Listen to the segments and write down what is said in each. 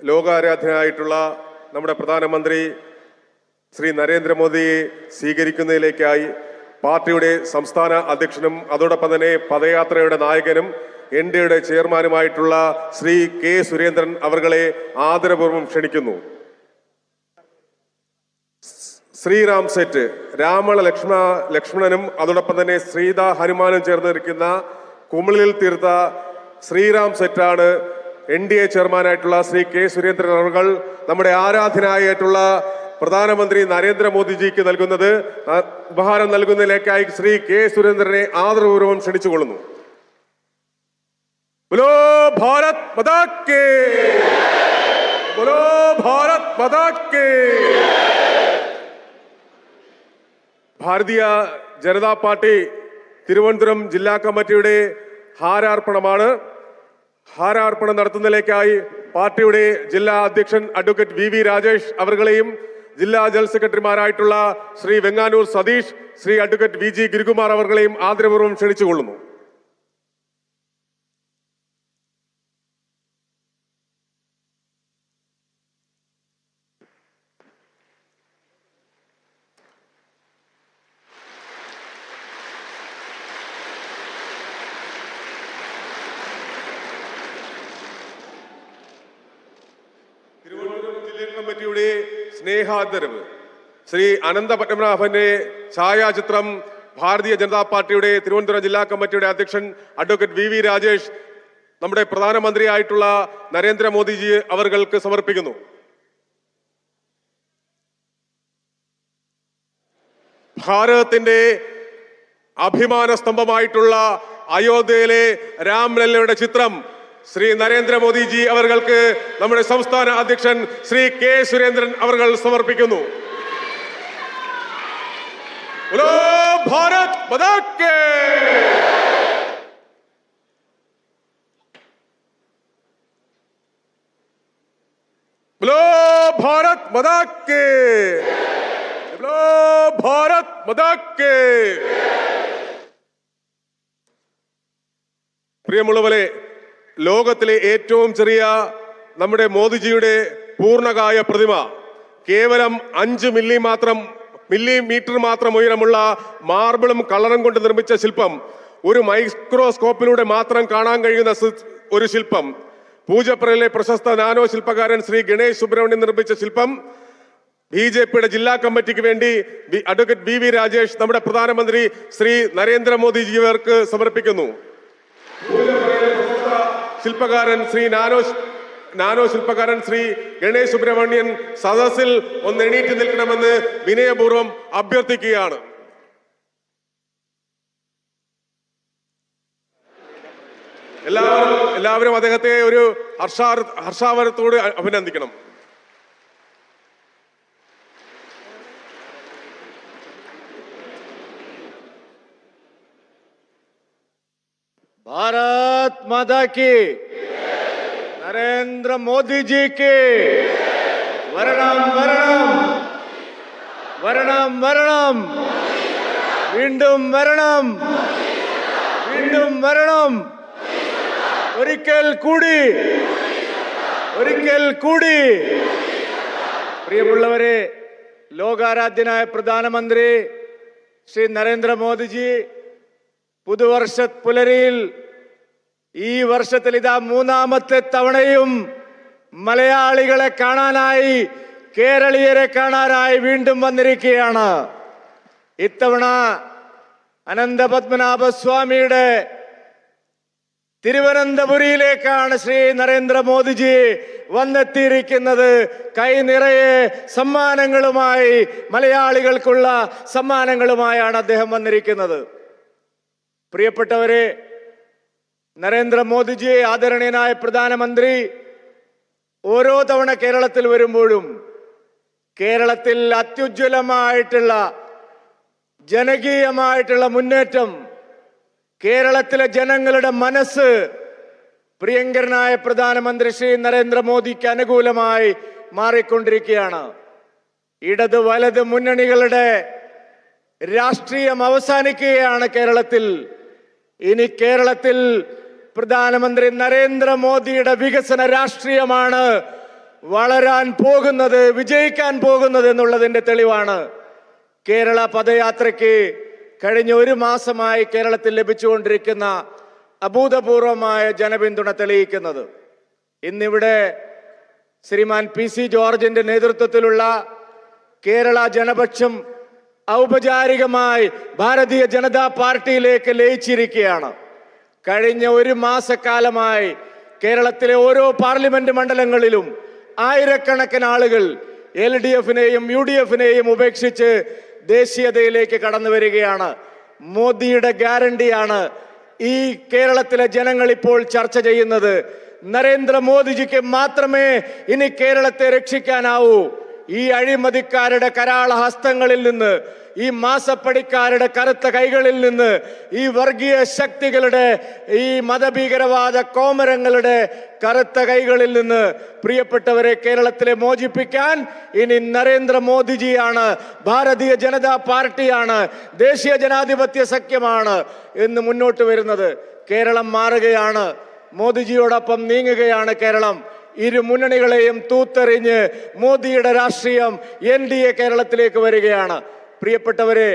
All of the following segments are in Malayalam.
ലോകാരാധ്യനായിട്ടുള്ള നമ്മുടെ പ്രധാനമന്ത്രി ശ്രീ നരേന്ദ്രമോദിയെ സ്വീകരിക്കുന്നതിലേക്കായി പാർട്ടിയുടെ സംസ്ഥാന അധ്യക്ഷനും അതോടൊപ്പം തന്നെ പദയാത്രയുടെ നായകനും എൻഡിഎയുടെ ചെയർമാനുമായിട്ടുള്ള ശ്രീ കെ സുരേന്ദ്രൻ അവർകളെ ആദരപൂർവ്വം ക്ഷണിക്കുന്നു. ശ്രീറാം സെറ്റ് രാമ ലക്ഷ്മണനും അതോടൊപ്പം തന്നെ സീത ഹനുമാനും ചേർന്നിരിക്കുന്ന കുമിളിൽ തീർത്ത ശ്രീറാം സെറ്റാണ് എൻഡിഎ ചെയർമാനായിട്ടുള്ള ശ്രീ കെ സുരേന്ദ്രൻ അവർ നമ്മുടെ ആരാധനായിട്ടുള്ള പ്രധാനമന്ത്രി നരേന്ദ്രമോദിജിക്ക് നൽകുന്നത്. ഉപഹാരം നൽകുന്നതിലേക്കായി ശ്രീ കെ സുരേന്ദ്രനെ ആദരപൂർവ്വം ക്ഷണിച്ചുകൊള്ളുന്നു. ബോലോ ഭാരത് മാതാ കി ബോലോ ഭാരത് മാതാ കി. ഭാരതീയ ജനതാ പാർട്ടി തിരുവനന്തപുരം ജില്ലാ കമ്മിറ്റിയുടെ ഹാരാർപ്പണമാണ്. ഹാരാർപ്പണം നടത്തുന്നതിലേക്കായി പാർട്ടിയുടെ ജില്ലാ അധ്യക്ഷൻ അഡ്വക്കേറ്റ് വി രാജേഷ് അവർകളെയും ജില്ലാ ജനറൽ സെക്രട്ടറിമാരായിട്ടുള്ള ശ്രീ വെങ്ങാനൂർ സതീഷ്, ശ്രീ അഡ്വക്കേറ്റ് VG ഗിരികുമാർ അവർകളെയും ആദരപൂർവ്വം ക്ഷണിച്ചുകൊള്ളുന്നു. തിരുവനന്തപുരം ജില്ലാ കമ്മിറ്റിയുടെ സ്നേഹാദരവ് ശ്രീ അനന്ത പത്മനാഭന്റെ ഛായാചിത്രം ഭാരതീയ ജനതാ പാർട്ടിയുടെ തിരുവനന്തപുരം ജില്ലാ കമ്മിറ്റിയുടെ അധ്യക്ഷൻ അഡ്വക്കേറ്റ് വി രാജേഷ് നമ്മുടെ പ്രധാനമന്ത്രിയായിട്ടുള്ള നരേന്ദ്രമോദിജി അവർക്ക് സമർപ്പിക്കുന്നു. ഭാരതത്തിന്റെ അഭിമാന സ്തംഭമായിട്ടുള്ള അയോധ്യയിലെ രാംലല്ലയുടെ ചിത്രം ശ്രീ നരേന്ദ്രമോദിജി അവർക്ക് നമ്മുടെ സംസ്ഥാന അധ്യക്ഷൻ ശ്രീ കെ സുരേന്ദ്രൻ അവർ സമർപ്പിക്കുന്നു. ബോലോ ഭാരത് മാതാ കി ബോലോ ഭാരത് മാതാ കി ബോലോ ഭാരത് മാതാ കി. പ്രിയമുള്ളവരെ, ലോകത്തിലെ ഏറ്റവും ചെറിയ നമ്മുടെ മോദിജിയുടെ പൂർണ്ണകായ പ്രതിമ കേവലം 5 മില്ലിമീറ്റർ മാത്രം ഉയരമുള്ള മാർബിളും കളറും കൊണ്ട് നിർമ്മിച്ച ശില്പം, ഒരു മൈക്രോസ്കോപ്പിലൂടെ മാത്രം കാണാൻ കഴിയുന്ന ഒരു ശില്പം. പൂജപ്പുരയിലെ പ്രശസ്ത നാനോ ശില്പകാരൻ ശ്രീ ഗണേഷ് സുബ്രഹ്മണ്യൻ നിർമ്മിച്ച ശില്പം BJPയുടെ ജില്ലാ കമ്മിറ്റിക്ക് വേണ്ടി അഡ്വക്കേറ്റ് വി രാജേഷ് നമ്മുടെ പ്രധാനമന്ത്രി ശ്രീ നരേന്ദ്രമോദിജിക്ക് സമർപ്പിക്കുന്നു. ശില്പകാരൻ ശ്രീ നാനോ ശില്പകാരൻ ശ്രീ ഗണേഷ് സുബ്രഹ്മണ്യൻ സദസ്സിൽ ഒന്ന് എണീറ്റ് നിൽക്കണമെന്ന് വിനയപൂർവ്വം അഭ്യർത്ഥിക്കുകയാണ്. എല്ലാവരും അദ്ദേഹത്തെ ഒരു ഹർഷാവരത്തോട് അഭിനന്ദിക്കണം. भारत माता की, नरेंद्र मोदी जी की वरणम वरणम वरणम वरणम വീണ്ടും വരണം വീണ്ടും വരണം ഒരിക്കൽ കൂടി പ്രിയമുള്ളവരെ, ലോകാരാധ്യനായ പ്രധാനമന്ത്രി ശ്രീ നരേന്ദ്രമോദിജി പുതുവർഷ പുലരിയിൽ ഈ വർഷത്തിൽ ഇതാ 3ാമത്തെ തവണയും മലയാളികളെ കാണാനായി, കേരളീയരെ കാണാനായി വീണ്ടും വന്നിരിക്കുകയാണ്. ഇത്തവണ അനന്തപത്മനാഭ സ്വാമിയുടെ തിരുവനന്തപുരിയിലേക്കാണ് ശ്രീ നരേന്ദ്രമോദിജി വന്നെത്തിയിരിക്കുന്നത്. കൈ നിറയെ സമ്മാനങ്ങളുമായി, മലയാളികൾക്കുള്ള സമ്മാനങ്ങളുമായാണ് അദ്ദേഹം വന്നിരിക്കുന്നത്. പ്രിയപ്പെട്ടവരെ, നരേന്ദ്രമോദിജി ആദരണീയനായ പ്രധാനമന്ത്രി ഓരോ തവണ കേരളത്തിൽ വരുമ്പോഴും കേരളത്തിൽ അത്യുജ്വലമായിട്ടുള്ള ജനകീയമായിട്ടുള്ള മുന്നേറ്റം, കേരളത്തിലെ ജനങ്ങളുടെ മനസ്സ് പ്രിയങ്കരനായ പ്രധാനമന്ത്രി ശ്രീ നരേന്ദ്രമോദിക്ക് അനുകൂലമായി മാറിക്കൊണ്ടിരിക്കുകയാണ്. ഇടത് വലത് മുന്നണികളുടെ രാഷ്ട്രീയം അവസാനിക്കുകയാണ് കേരളത്തിൽ. ഇനി കേരളത്തിൽ പ്രധാനമന്ത്രി നരേന്ദ്രമോദിയുടെ വികസന രാഷ്ട്രീയമാണ് വളരാൻ പോകുന്നത്, വിജയിക്കാൻ പോകുന്നത് എന്നുള്ളതിന്റെ തെളിവാണ് കേരള പദയാത്രയ്ക്ക് കഴിഞ്ഞ ഒരു മാസമായി കേരളത്തിൽ ലഭിച്ചുകൊണ്ടിരിക്കുന്ന അഭൂതപൂർവമായ ജനപിന്തുണ തെളിയിക്കുന്നത്. ഇന്നിവിടെ ശ്രീമാൻ PC ജോർജിന്റെ നേതൃത്വത്തിലുള്ള കേരള ജനപക്ഷം ഔപചാരികമായി ഭാരതീയ ജനതാ പാർട്ടിയിലേക്ക് ലയിച്ചിരിക്കുകയാണ്. കഴിഞ്ഞ ഒരു മാസക്കാലമായി കേരളത്തിലെ ഓരോ പാർലമെന്റ് മണ്ഡലങ്ങളിലും ആയിരക്കണക്കിന് ആളുകൾ LDFനെയും UDFനെയും ഉപേക്ഷിച്ച് ദേശീയതയിലേക്ക് കടന്നു വരികയാണ്. മോദിയുടെ ഗ്യാരണ്ടിയാണ് ഈ കേരളത്തിലെ ജനങ്ങൾ ഇപ്പോൾ ചർച്ച ചെയ്യുന്നത്. നരേന്ദ്രമോദിജിക്ക് മാത്രമേ ഇനി കേരളത്തെ രക്ഷിക്കാനാവൂ. ഈ അഴിമതിക്കാരുടെ കരാള ഹസ്തങ്ങളിൽ നിന്ന്, ഈ മാസപ്പടിക്കാരുടെ കറുത്ത കൈകളിൽ നിന്ന്, ഈ വർഗീയ ശക്തികളുടെ, ഈ മതഭീകരവാദ കോമരങ്ങളുടെ കറുത്ത കൈകളിൽ നിന്ന് പ്രിയപ്പെട്ടവരെ കേരളത്തിലെ മോചിപ്പിക്കാൻ ഇനി നരേന്ദ്രമോദിജിയാണ്, ഭാരതീയ ജനതാ പാർട്ടിയാണ്, ദേശീയ ജനാധിപത്യ സഖ്യമാണ് എന്ന് മുന്നോട്ട് വരുന്നത്. കേരളം മാറുകയാണ്, മോദിജിയോടൊപ്പം നീങ്ങുകയാണ് കേരളം. ഇരു മുന്നണികളെയും തൂത്തെറിഞ്ഞ് മോദിയുടെ രാഷ്ട്രീയം NDA കേരളത്തിലേക്ക് വരികയാണ്. പ്രിയപ്പെട്ടവരെ,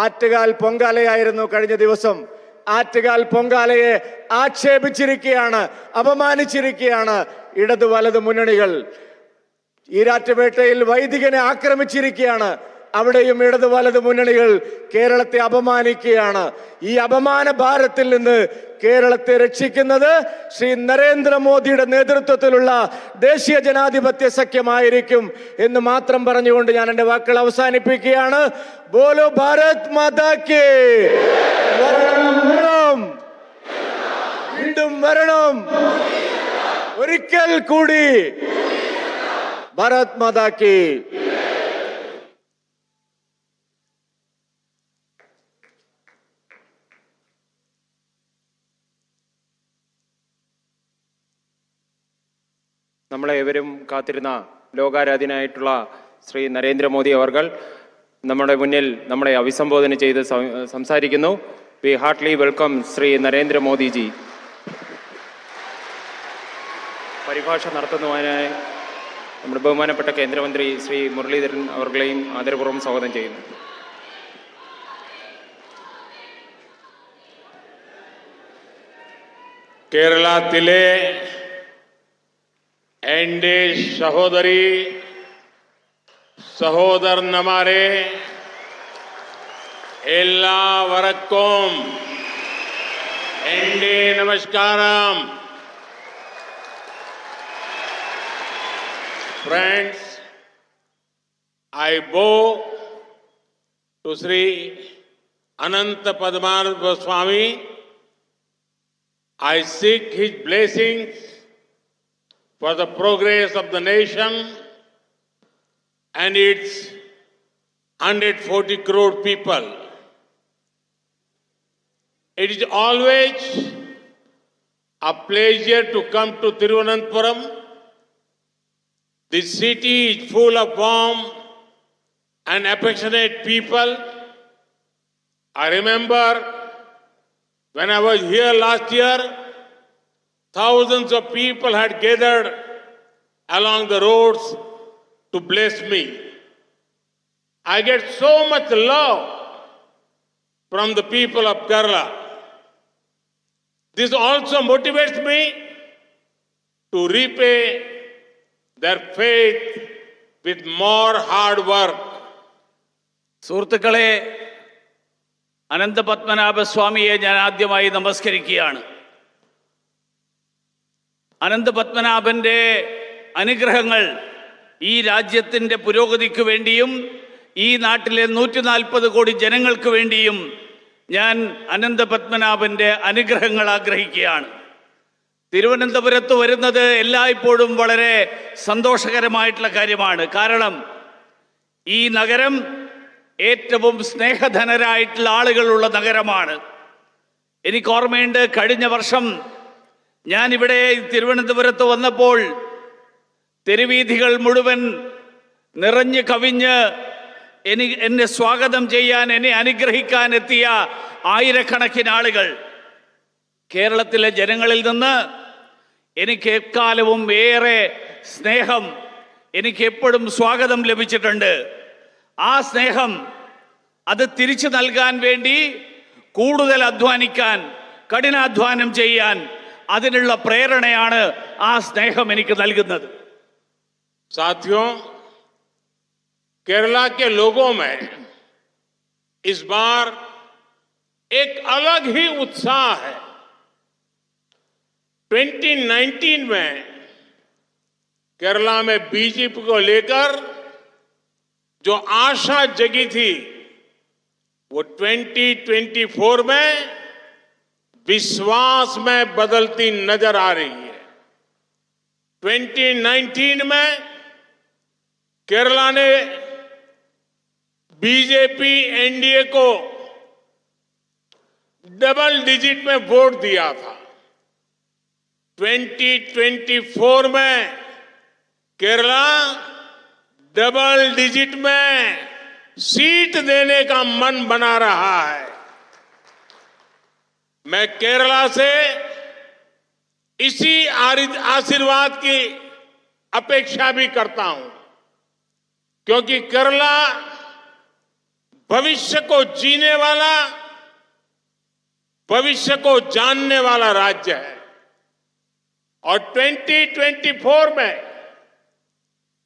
ആറ്റുകാൽ പൊങ്കാലയായിരുന്നു കഴിഞ്ഞ ദിവസം. ആറ്റുകാൽ പൊങ്കാലയെ ആക്ഷേപിച്ചിരിക്കുകയാണ്, അപമാനിച്ചിരിക്കുകയാണ് ഇടതു വലത് മുന്നണികൾ. ഈരാറ്റുപേട്ടയിൽ വൈദികനെ ആക്രമിച്ചിരിക്കുകയാണ്, അവിടെയും ഇടതു വലത് മുന്നണികൾ കേരളത്തെ അപമാനിക്കുകയാണ്. ഈ അപമാന ഭാരത്തിൽ നിന്ന് കേരളത്തെ രക്ഷിക്കുന്നത് ശ്രീ നരേന്ദ്രമോദിയുടെ നേതൃത്വത്തിലുള്ള ദേശീയ ജനാധിപത്യ സഖ്യമായിരിക്കും എന്ന് മാത്രം പറഞ്ഞുകൊണ്ട് ഞാൻ എൻ്റെ വാക്കുകൾ അവസാനിപ്പിക്കുകയാണ്. ബോലോ ഭാരത് മാതാ കി വരണം, വീണ്ടും വരണം, ഒരിക്കൽ കൂടി ഭാരത് മാതാ കി. നമ്മളേവരും കാത്തിരുന്ന ലോകാരാധ്യനായിട്ടുള്ള ശ്രീ നരേന്ദ്രമോദി അവർകൾ നമ്മുടെ മുന്നിൽ നമ്മളെ അഭിസംബോധന ചെയ്ത് സംസാരിക്കുന്നു. We heartily welcome Shri Narendra Modi ji. പരിഭാഷ നടത്തുന്നതിനായി നമ്മുടെ ബഹുമാനപ്പെട്ട കേന്ദ്രമന്ത്രി ശ്രീ മുരളീധരൻ അവർകളെയും ആദരപൂർവ്വം സ്വാഗതം ചെയ്യുന്നു. കേരളത്തിലെ എൻ്റെ സഹോദരി സഹോദരന്മാരെ, എല്ലാവർക്കും എൻ്റെ നമസ്കാരം. Friends, I bow to Sri Ananta Padmanabha Swami. I seek his blessings for the progress of the nation and its 140 crore people. It is always a pleasure to come to Thiruvananthapuram. This city is full of warm and affectionate people. I remember when I was here last year, thousands of people had gathered along the roads to bless me. I get so much love from the people of Kerala. This also motivates me to repay their faith with more hard work. സുഹൃത്തുക്കളെ, അനന്തപത്മനാഭസ്വാമിയെ ഞാൻ ആദ്യമായി നമസ്കരിക്കുകയാണ്. അനന്തപത്മനാഭന്റെ അനുഗ്രഹങ്ങൾ ഈ രാജ്യത്തിൻ്റെ പുരോഗതിക്ക് വേണ്ടിയും ഈ നാട്ടിലെ 140 കോടി ജനങ്ങൾക്ക് വേണ്ടിയും ഞാൻ അനന്തപത്മനാഭന്റെ അനുഗ്രഹങ്ങൾ ആഗ്രഹിക്കുകയാണ്. തിരുവനന്തപുരത്ത് വരുന്നത് എല്ലായ്പ്പോഴും വളരെ സന്തോഷകരമായിട്ടുള്ള കാര്യമാണ്. കാരണം ഈ നഗരം ഏറ്റവും സ്നേഹധനരായിട്ടുള്ള ആളുകളുള്ള നഗരമാണ്. എനിക്ക് ഓർമ്മയുണ്ട്, കഴിഞ്ഞ വർഷം ഞാനിവിടെ തിരുവനന്തപുരത്ത് വന്നപ്പോൾ തെരുവീഥികൾ മുഴുവൻ നിറഞ്ഞു കവിഞ്ഞ് എന്നെ സ്വാഗതം ചെയ്യാൻ, എന്നെ അനുഗ്രഹിക്കാൻ എത്തിയ ആയിരക്കണക്കിന് ആളുകൾ. കേരളത്തിലെ ജനങ്ങളിൽ നിന്ന് എനിക്ക് എക്കാലവും ഏറെ സ്നേഹം എനിക്ക് എപ്പോഴും സ്വാഗതം ലഭിച്ചിട്ടുണ്ട്. ആ സ്നേഹം അത് തിരിച്ചു നൽകാൻ വേണ്ടി കൂടുതൽ അധ്വാനിക്കാൻ, കഠിനാധ്വാനം ചെയ്യാൻ, അതിനുള്ള പ്രേരണയാണ് ആ സ്നേഹം എനിക്ക് നൽകുന്നത്. साथियों, केरला के लोगों में इस बार एक अलग ही उत्साह है. 2019 में केरला में बीजेपी को लेकर जो आशा जगी थी, वो 2024 में विश्वास में बदलती नजर आ रही है. 2019 में केरला ने बीजेपी एनडीए को डबल डिजिट में वोट दिया था. 2024 में केरला डबल डिजिट में सीट देने का मन बना रहा है. मैं केरला से इसी आशीर्वाद की अपेक्षा भी करता हूं, क्योंकि केरला भविष्य को जीने वाला, भविष्य को जानने वाला राज्य है. और 2024 में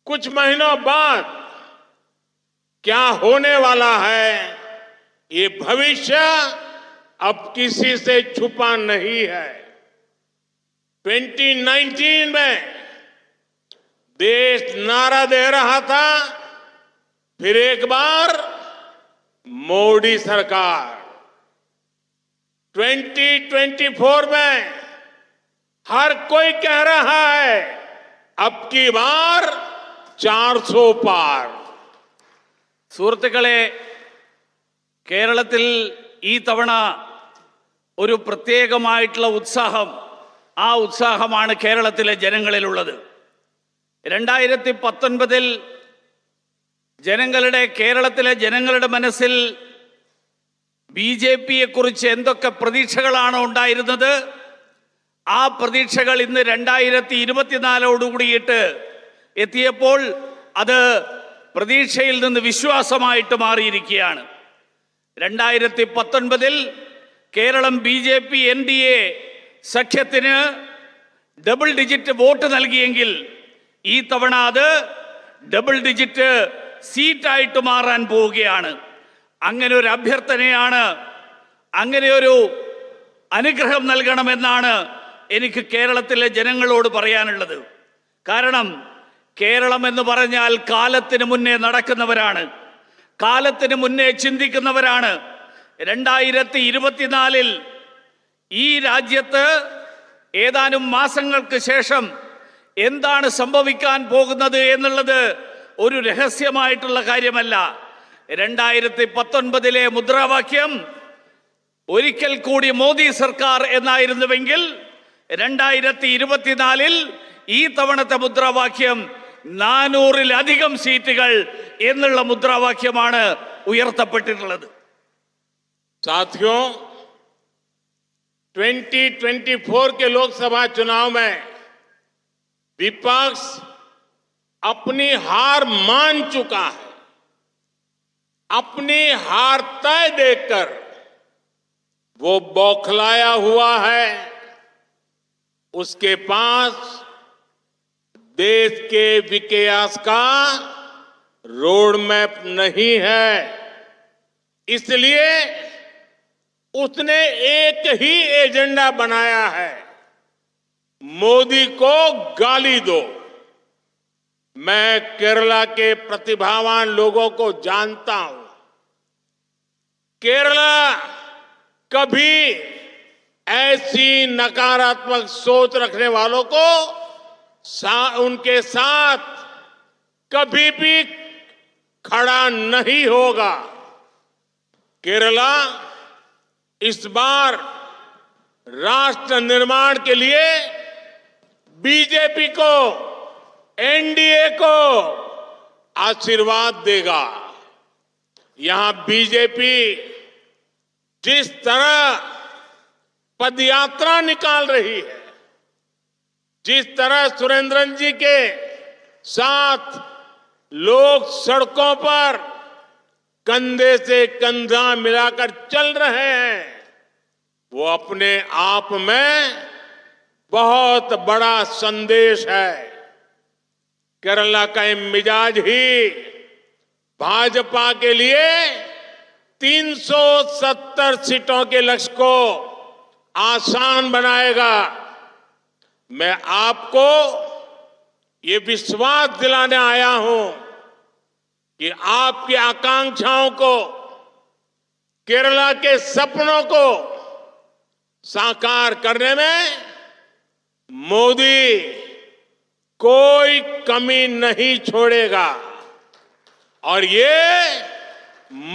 कुछ महीनों बाद क्या होने वाला है, ये भविष्य अब किसी से छुपा नहीं है. 2019 में देश नारा दे रहा था, फिर एक बार मोदी सरकार. 2024 में हर कोई कह रहा है, अब की बार 400 पार. സുഹൃത്തുക്കളെ, കേരളത്തിൽ ഈ തവണ ഒരു പ്രത്യേകമായിട്ടുള്ള ഉത്സാഹം, ആ ഉത്സാഹമാണ് കേരളത്തിലെ ജനങ്ങളിലുള്ളത്. 2019 കേരളത്തിലെ ജനങ്ങളുടെ മനസ്സിൽ BJP കുറിച്ച് എന്തൊക്കെ പ്രതീക്ഷകളാണ് ഉണ്ടായിരുന്നത്, ആ പ്രതീക്ഷകൾ ഇന്ന് 2024 എത്തിയപ്പോൾ അത് പ്രതീക്ഷയിൽ നിന്ന് വിശ്വാസമായിട്ട് മാറിയിരിക്കുകയാണ്. 2019 കേരളം BJP NDA സഖ്യത്തിന് ഡബിൾ ഡിജിറ്റ് വോട്ട് നൽകിയെങ്കിൽ ഈ തവണ അത് ഡബിൾ ഡിജിറ്റ് സീറ്റായിട്ട് മാറാൻ പോവുകയാണ്. അങ്ങനെ ഒരു അഭ്യർത്ഥനയാണ്, അങ്ങനെ ഒരു അനുഗ്രഹം നൽകണമെന്നാണ് എനിക്ക് കേരളത്തിലെ ജനങ്ങളോട് പറയാനുള്ളത്. കാരണം കേരളം എന്ന് പറഞ്ഞാൽ കാലത്തിന് മുന്നേ നടക്കുന്നവരാണ്, കാലത്തിന് മുന്നേ ചിന്തിക്കുന്നവരാണ്. 2024 ഈ രാജ്യത്ത് ഏതാനും മാസങ്ങൾക്ക് ശേഷം എന്താണ് സംഭവിക്കാൻ പോകുന്നത് എന്നുള്ളത് ഒരു രഹസ്യമായിട്ടുള്ള കാര്യമല്ല. 2019 മുദ്രാവാക്യം ഒരിക്കൽ കൂടി മോദി സർക്കാർ എന്നായിരുന്നുവെങ്കിൽ 2024 ഈ തവണത്തെ മുദ്രാവാക്യം 400-ലധികം സീറ്റുകൾ എന്നുള്ള മുദ്രാവാക്യമാണ് ഉയർത്തപ്പെട്ടിട്ടുള്ളത്. साथियों, 2024 के लोकसभा चुनाव में विपक्ष अपनी हार मान चुका है. अपनी हार तय देखकर वो बौखलाया हुआ है. उसके पास देश के विकास का रोड मैप नहीं है. इसलिए उसने एक ही एजेंडा बनाया है, मोदी को गाली दो. मैं केरला के प्रतिभावान लोगों को जानता हूं. केरला कभी ऐसी नकारात्मक सोच रखने वालों को उनके साथ कभी भी खड़ा नहीं होगा. केरला इस बार राष्ट्र निर्माण के लिए बीजेपी को, एनडीए को आशीर्वाद देगा. यहां बीजेपी जिस तरह पदयात्रा निकाल रही है, जिस तरह सुरेंद्रन जी के साथ लोग सड़कों पर कंधे से कंधा मिलाकर चल रहे हैं, वो अपने आप में बहुत बड़ा संदेश है। केरला का ये मिजाज ही भाजपा के लिए 370 सीटों के लक्ष्य को आसान बनाएगा। मैं आपको ये विश्वास दिलाने आया हूं कि आपकी आकांक्षाओं को, केरला के सपनों को साकार करने में मोदी कोई कमी नहीं छोड़ेगा और ये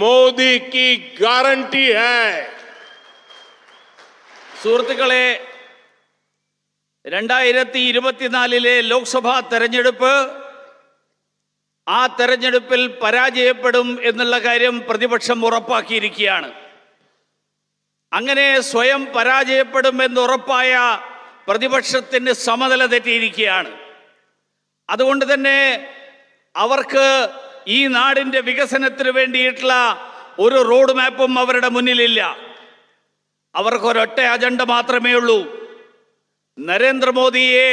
മോദി की गारंटी है। സുഹൃത്തുക്കളെ, 2024 ലോക്സഭാ തെരഞ്ഞെടുപ്പ്, ആ തെരഞ്ഞെടുപ്പിൽ പരാജയപ്പെടും എന്നുള്ള കാര്യം പ്രതിപക്ഷം ഉറപ്പാക്കിയിരിക്കുകയാണ്. അങ്ങനെ സ്വയം പരാജയപ്പെടുമെന്ന് ഉറപ്പായ പ്രതിപക്ഷത്തിന് സമനില തെറ്റിയിരിക്കുകയാണ്. അതുകൊണ്ട് തന്നെ അവർക്ക് ഈ നാടിൻ്റെ വികസനത്തിന് വേണ്ടിയിട്ടുള്ള ഒരു റോഡ് മാപ്പും അവരുടെ മുന്നിലില്ല. അവർക്കൊരൊറ്റ അജണ്ട മാത്രമേ ഉള്ളൂ: നരേന്ദ്രമോദിയെ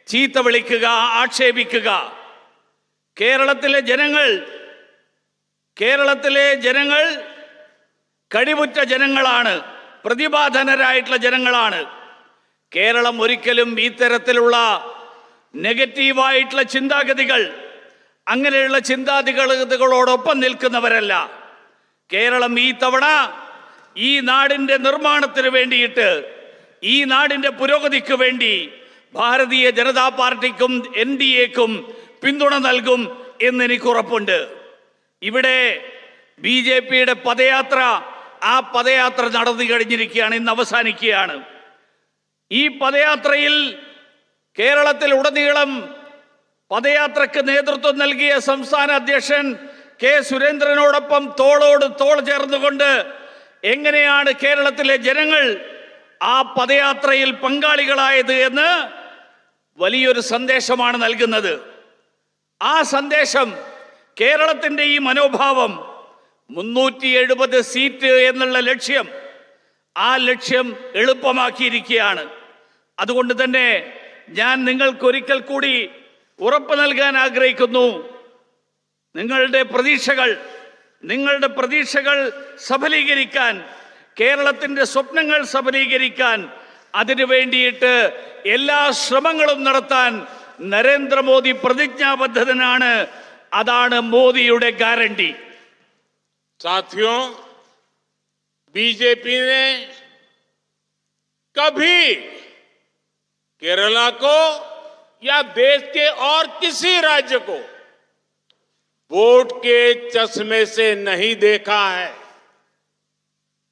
ചീത്ത വിളിക്കുക, ആക്ഷേപിക്കുക. കേരളത്തിലെ ജനങ്ങൾ കഴിവുറ്റ ജനങ്ങളാണ്, പ്രതിഭാധനരായിട്ടുള്ള ജനങ്ങളാണ്. കേരളം ഒരിക്കലും ഇത്തരത്തിലുള്ള നെഗറ്റീവായിട്ടുള്ള ചിന്താഗതികൾ, അങ്ങനെയുള്ള ചിന്താഗതികളോടൊപ്പം നിൽക്കുന്നവരല്ല. കേരളം ഈ തവണ ഈ നാടിൻ്റെ നിർമ്മാണത്തിന് വേണ്ടിയിട്ട്, ഈ നാടിൻ്റെ പുരോഗതിക്ക് വേണ്ടി ഭാരതീയ ജനതാ പാർട്ടിക്കും NDAക്കും പിന്തുണ നൽകും എന്നെനിക്ക് ഉറപ്പുണ്ട്. ഇവിടെ BJPയുടെ പദയാത്ര, ആ പദയാത്ര നടന്നു കഴിഞ്ഞിരിക്കുകയാണ്, ഇന്ന് അവസാനിക്കുകയാണ്. ഈ പദയാത്രയിൽ കേരളത്തിൽ ഉടനീളം പദയാത്രയ്ക്ക് നേതൃത്വം നൽകിയ സംസ്ഥാന അധ്യക്ഷൻ K. സുരേന്ദ്രനോടൊപ്പം തോളോട് തോൾ ചേർന്നുകൊണ്ട് എങ്ങനെയാണ് കേരളത്തിലെ ജനങ്ങൾ ആ പദയാത്രയിൽ പങ്കാളികളായത് എന്ന് വലിയൊരു സന്ദേശമാണ് നൽകുന്നത്. ആ സന്ദേശം, കേരളത്തിൻ്റെ ഈ മനോഭാവം, 370 സീറ്റ് എന്നുള്ള ലക്ഷ്യം, ആ ലക്ഷ്യം എളുപ്പമാക്കിയിരിക്കുകയാണ്. അതുകൊണ്ട് തന്നെ ഞാൻ നിങ്ങൾക്കൊരിക്കൽ കൂടി ഉറപ്പ് നൽകാൻ ആഗ്രഹിക്കുന്നു. നിങ്ങളുടെ പ്രതീക്ഷകൾ സഫലീകരിക്കാൻ, കേരളത്തിൻ്റെ സ്വപ്നങ്ങൾ സഫലീകരിക്കാൻ, അതിനു വേണ്ടിയിട്ട് എല്ലാ ശ്രമങ്ങളും നടത്താൻ നരേന്ദ്രമോദി പ്രതിജ്ഞാബദ്ധനാണ്. അതാണ് മോദിയുടെ ഗ്യാരണ്ടി. साथियों, बीजेपी ने कभी केरला को या देश के और किसी राज्य को वोट के चश्मे से नहीं देखा है।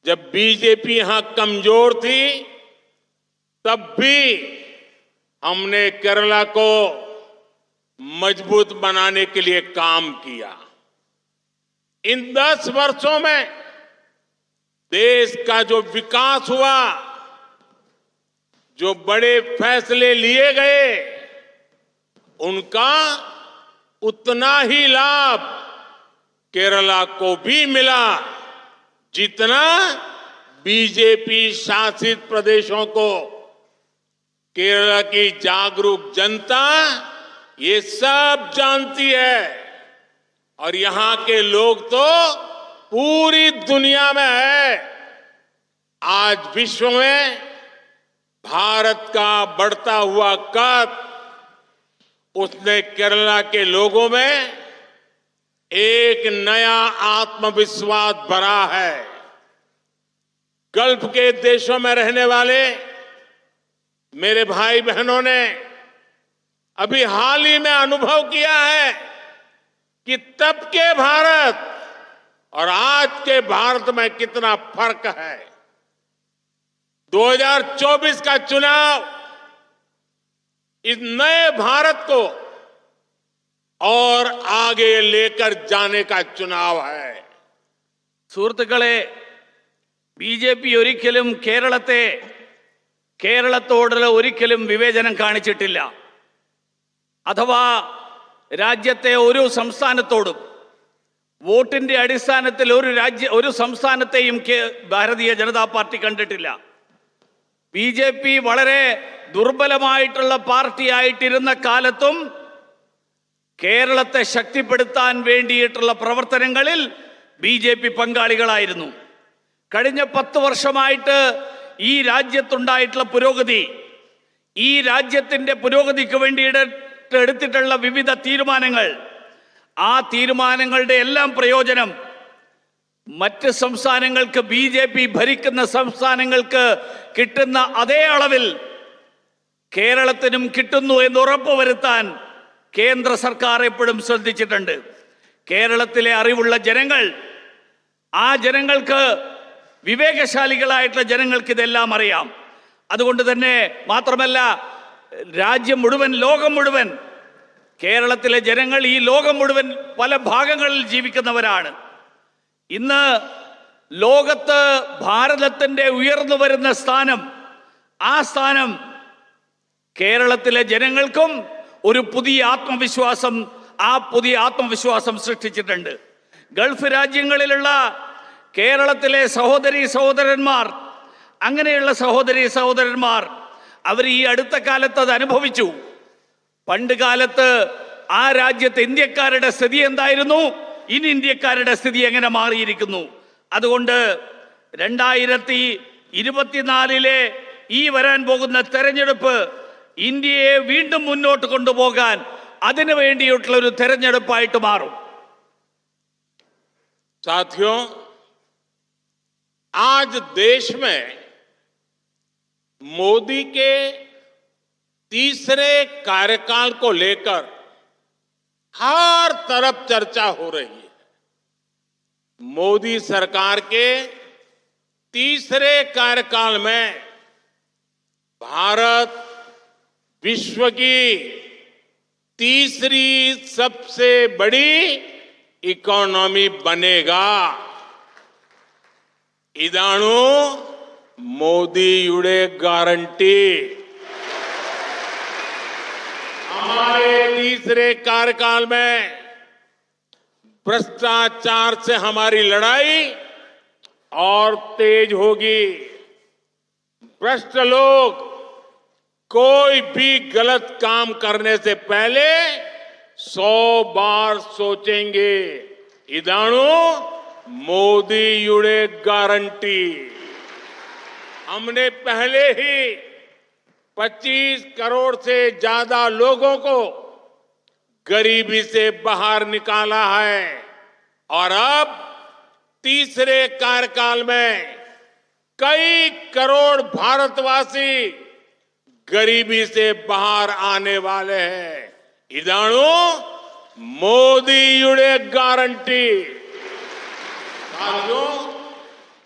जब बीजेपी यहां कमजोर थी, तब भी हमने केरला को मजबूत बनाने के लिए काम किया। इन 10 वर्षों में देश का जो विकास हुआ, जो बड़े फैसले लिए गए, उनका उतना ही लाभ केरला को भी मिला जितना बीजेपी शासित प्रदेशों को। केरला की जागरूक जनता ये सब जानती है और यहां के लोग तो पूरी दुनिया में है। आज विश्व में भारत का बढ़ता हुआ कद, उसने केरला के लोगों में एक नया आत्मविश्वास भरा है। गल्फ के देशों में रहने वाले मेरे भाई बहनों ने अभी हाल ही में अनुभव किया है कि तब के भारत और आज के भारत में कितना फर्क है। 2024 का चुनाव इस नए भारत को और आगे लेकर जाने का चुनाव है। സുഹൃത്തുക്കളെ, BJP ഒരിക്കലും കേരളത്തോടുള്ള ഒരിക്കലും വിവേചനം കാണിച്ചിട്ടില്ല. അഥവാ രാജ്യത്തെ ഒരു സംസ്ഥാനത്തോടും വോട്ടിന്റെ അടിസ്ഥാനത്തിൽ ഒരു സംസ്ഥാനത്തെയും ഭാരതീയ ജനതാ പാർട്ടി കണ്ടിട്ടില്ല. BJP വളരെ ദുർബലമായിട്ടുള്ള പാർട്ടിയായിട്ടിരുന്ന കാലത്തും കേരളത്തെ ശക്തിപ്പെടുത്താൻ വേണ്ടിയിട്ടുള്ള പ്രവർത്തനങ്ങളിൽ BJP പങ്കാളികളായിരുന്നു. കഴിഞ്ഞ 10 വർഷമായിട്ട് ഈ രാജ്യത്തുണ്ടായിട്ടുള്ള പുരോഗതി, ഈ രാജ്യത്തിൻ്റെ പുരോഗതിക്ക് വേണ്ടിയിട്ട് എടുത്തിട്ടുള്ള വിവിധ തീരുമാനങ്ങൾ, ആ തീരുമാനങ്ങളുടെ എല്ലാം പ്രയോജനം മറ്റ് സംസ്ഥാനങ്ങൾക്ക്, BJP ഭരിക്കുന്ന സംസ്ഥാനങ്ങൾക്ക് കിട്ടുന്ന അതേ അളവിൽ കേരളത്തിനും കിട്ടുന്നു എന്ന് ഉറപ്പുവരുത്താൻ കേന്ദ്ര സർക്കാർ എപ്പോഴും ശ്രദ്ധിച്ചിട്ടുണ്ട്. കേരളത്തിലെ അറിവുള്ള ജനങ്ങൾ, ആ ജനങ്ങൾക്ക്, വിവേകശാലികളായിട്ടുള്ള ജനങ്ങൾക്ക് ഇതെല്ലാം അറിയാം. അതുകൊണ്ട് തന്നെ മാത്രമല്ല, രാജ്യം മുഴുവൻ, ലോകം മുഴുവൻ, കേരളത്തിലെ ജനങ്ങൾ ഈ ലോകം മുഴുവൻ പല ഭാഗങ്ങളിൽ ജീവിക്കുന്നവരാണ്. ഇന്ന് ലോകത്ത് ഭാരതത്തിൻ്റെ ഉയർന്നു വരുന്ന സ്ഥാനം, ആ സ്ഥാനം കേരളത്തിലെ ജനങ്ങൾക്കും ഒരു പുതിയ ആത്മവിശ്വാസം സൃഷ്ടിച്ചിട്ടുണ്ട്. ഗൾഫ് രാജ്യങ്ങളിലുള്ള കേരളത്തിലെ സഹോദരന്മാർ, അങ്ങനെയുള്ള സഹോദരന്മാർ അവർ ഈ അടുത്ത കാലത്ത് അത് അനുഭവിച്ചു. പണ്ട് കാലത്ത് ആ രാജ്യത്ത് ഇന്ത്യക്കാരുടെ സ്ഥിതി എന്തായിരുന്നു, ഇനി ഇന്ത്യക്കാരുടെ സ്ഥിതി എങ്ങനെ മാറിയിരിക്കുന്നു. അതുകൊണ്ട് 2024 ഈ വരാൻ പോകുന്ന തെരഞ്ഞെടുപ്പ് ഇന്ത്യയെ വീണ്ടും മുന്നോട്ട് കൊണ്ടുപോകാൻ അതിനു വേണ്ടിയിട്ടുള്ള ഒരു തെരഞ്ഞെടുപ്പായിട്ട് മാറും. साथियों, आज देश में मोदी के तीसरे कार्यकाल को लेकर हर तरफ चर्चा हो रही है. मोदी सरकार के तीसरे कार्यकाल में भारत विश्व की तीसरी सबसे बड़ी इकोनॉमी बनेगा. इदाणु मोदीयुडे गारंटी. हमारे तीसरे कार्यकाल में भ्रष्टाचार से हमारी लड़ाई और तेज होगी. भ्रष्ट लोग कोई भी गलत काम करने से पहले 100 बार सोचेंगे. इदाणु मोदीयुडे गारंटी. हमने पहले ही 25 करोड़ से ज्यादा लोगों को गरीबी से बाहर निकाला है और अब तीसरे कार्यकाल में कई करोड़ भारतवासी गरीबी से बाहर आने वाले हैं. इदाणु मोदीयुडे गारंटी. साथियों,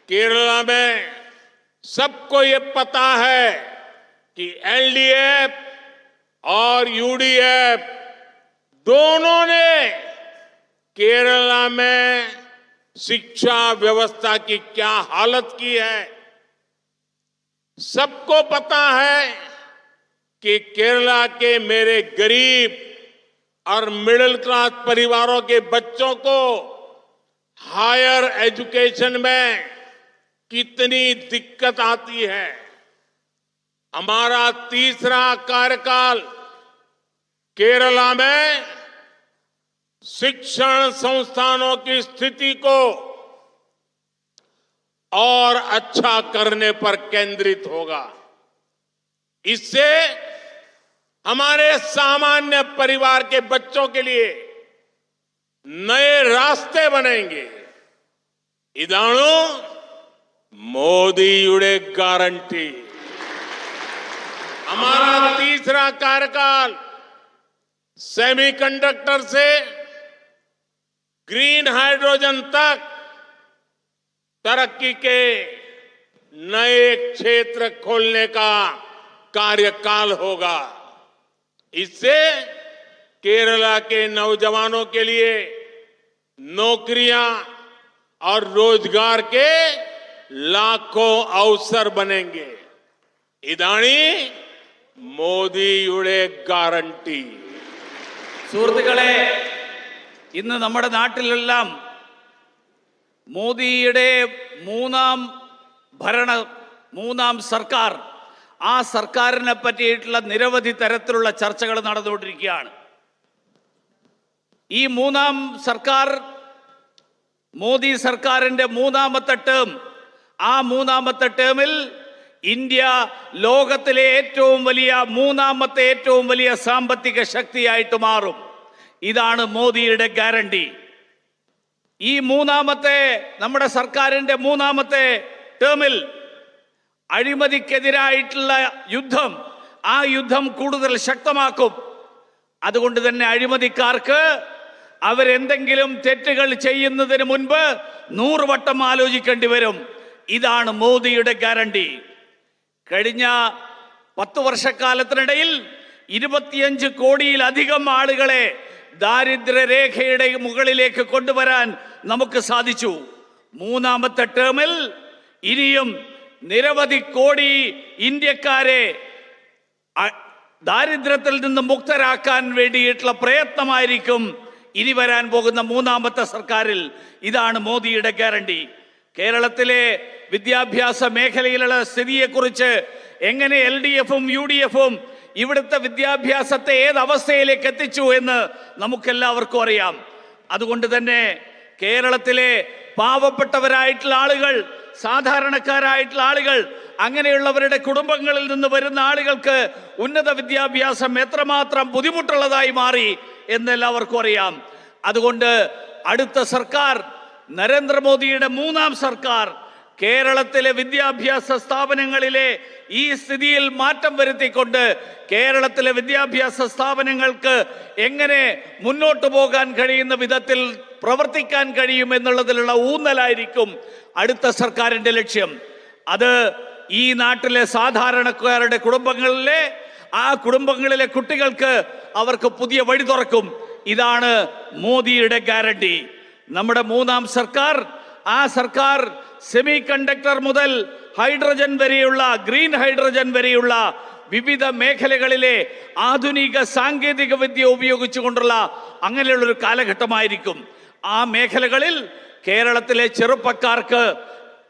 केरला में सबको ये पता है कि LDF और UDF दोनों ने केरला में शिक्षा व्यवस्था की क्या हालत की है. सबको पता है कि केरला के मेरे गरीब और मिडिल क्लास परिवारों के बच्चों को हायर एजुकेशन में कितनी दिक्कत आती है. हमारा तीसरा कार्यकाल केरला में शिक्षण संस्थानों की स्थिति को और अच्छा करने पर केंद्रित होगा. इससे हमारे सामान्य परिवार के बच्चों के लिए नए रास्ते बनेंगे. इदाणु मोदीयुडे गारंटी. हमारा तीसरा कार्यकाल सेमीकंडक्टर से ग्रीन हाइड्रोजन तक तरक्की के नए क्षेत्र खोलने का कार्यकाल होगा. इससे केरला के नौजवानों के लिए नौकरियां और रोजगार के लाखों अवसर बनेंगे. इदाणी मोदीयुडे गारंटी. സുഹൃത്തുക്കളെ, ഇന്ന് നമ്മുടെ നാട്ടിലെല്ലാം മോദിയുടെ മൂന്നാം സർക്കാർ, ആ സർക്കാരിനെ പറ്റിയിട്ടുള്ള നിരവധി തരത്തിലുള്ള ചർച്ചകൾ നടന്നുകൊണ്ടിരിക്കുകയാണ്. ഈ മൂന്നാം സർക്കാർ, മോദി സർക്കാരിൻ്റെ മൂന്നാമത്തെ ടേം, ആ മൂന്നാമത്തെ ടേമിൽ ഇന്ത്യ ലോകത്തിലെ മൂന്നാമത്തെ ഏറ്റവും വലിയ സാമ്പത്തിക ശക്തിയായിട്ട് മാറും. ഇതാണ് മോദിയുടെ ഗ്യാരണ്ടി. ഈ നമ്മുടെ സർക്കാരിൻ്റെ മൂന്നാമത്തെ ടേമിൽ അഴിമതിക്കെതിരായിട്ടുള്ള യുദ്ധം, ആ യുദ്ധം കൂടുതൽ ശക്തമാക്കും. അതുകൊണ്ട് തന്നെ അഴിമതിക്കാർക്ക് അവരെന്തെങ്കിലും തെറ്റുകൾ ചെയ്യുന്നതിന് മുൻപ് 100 വട്ടം ആലോചിക്കേണ്ടി വരും. ഇതാണ് മോദിയുടെ ഗ്യാരണ്ടി. കഴിഞ്ഞ 10 വർഷക്കാലത്തിനിടയിൽ 25 കോടിയിലധികം ആളുകളെ ദാരിദ്ര്യരേഖയുടെ മുകളിലേക്ക് കൊണ്ടുവരാൻ നമുക്ക് സാധിച്ചു. മൂന്നാമത്തെ ടേമിൽ ഇനിയും നിരവധി കോടി ഇന്ത്യക്കാരെ ദാരിദ്ര്യത്തിൽ നിന്ന് മുക്തരാക്കാൻ വേണ്ടിയിട്ടുള്ള പ്രയത്നമായിരിക്കും ഇനി വരാൻ പോകുന്ന മൂന്നാമത്തെ സർക്കാരിൽ. ഇതാണ് മോദിയുടെ ഗ്യാരണ്ടി. കേരളത്തിലെ വിദ്യാഭ്യാസ മേഖലയിലുള്ള സ്ഥിതിയെക്കുറിച്ച് എങ്ങനെ LDFും UDFും ഇവിടുത്തെ വിദ്യാഭ്യാസത്തെ ഏത് അവസ്ഥയിലേക്ക് എത്തിച്ചു എന്ന് നമുക്കെല്ലാവർക്കും അറിയാം. അതുകൊണ്ട് തന്നെ കേരളത്തിലെ പാവപ്പെട്ടവരായിട്ടുള്ള ആളുകൾ, സാധാരണക്കാരായിട്ടുള്ള ആളുകൾ, അങ്ങനെയുള്ളവരുടെ കുടുംബങ്ങളിൽ നിന്ന് വരുന്ന ആളുകൾക്ക് ഉന്നത വിദ്യാഭ്യാസം എത്രമാത്രം ബുദ്ധിമുട്ടുള്ളതായി മാറി എന്നെല്ലാവർക്കും അറിയാം. അതുകൊണ്ട് അടുത്ത സർക്കാർ, നരേന്ദ്രമോദിയുടെ മൂന്നാം സർക്കാർ, കേരളത്തിലെ വിദ്യാഭ്യാസ സ്ഥാപനങ്ങളിലെ ഈ സ്ഥിതിയിൽ മാറ്റം വരുത്തിക്കൊണ്ട് കേരളത്തിലെ വിദ്യാഭ്യാസ സ്ഥാപനങ്ങൾക്ക് എങ്ങനെ മുന്നോട്ട് പോകാൻ കഴിയുന്ന വിധത്തിൽ പ്രവർത്തിക്കാൻ കഴിയും എന്നുള്ളതിലുള്ള ഊന്നലായിരിക്കും അടുത്ത സർക്കാരിൻ്റെ ലക്ഷ്യം. അത് ഈ നാട്ടിലെ സാധാരണക്കാരുടെ കുടുംബങ്ങളിലെ കുട്ടികൾക്ക് അവർക്ക് പുതിയ വഴി തുറക്കും. ഇതാണ് മോദിയുടെ ഗ്യാരണ്ടി. നമ്മുടെ മൂന്നാം സർക്കാർ, ആ സർക്കാർ സെമി കണ്ടക്ടർ മുതൽ ഹൈഡ്രജൻ വരെയുള്ള, ഗ്രീൻ ഹൈഡ്രജൻ വരെയുള്ള വിവിധ മേഖലകളിലെ ആധുനിക സാങ്കേതിക വിദ്യ ഉപയോഗിച്ചുകൊണ്ടുള്ള അങ്ങനെയുള്ളൊരു കാലഘട്ടമായിരിക്കും. ആ മേഖലകളിൽ കേരളത്തിലെ ചെറുപ്പക്കാർക്ക്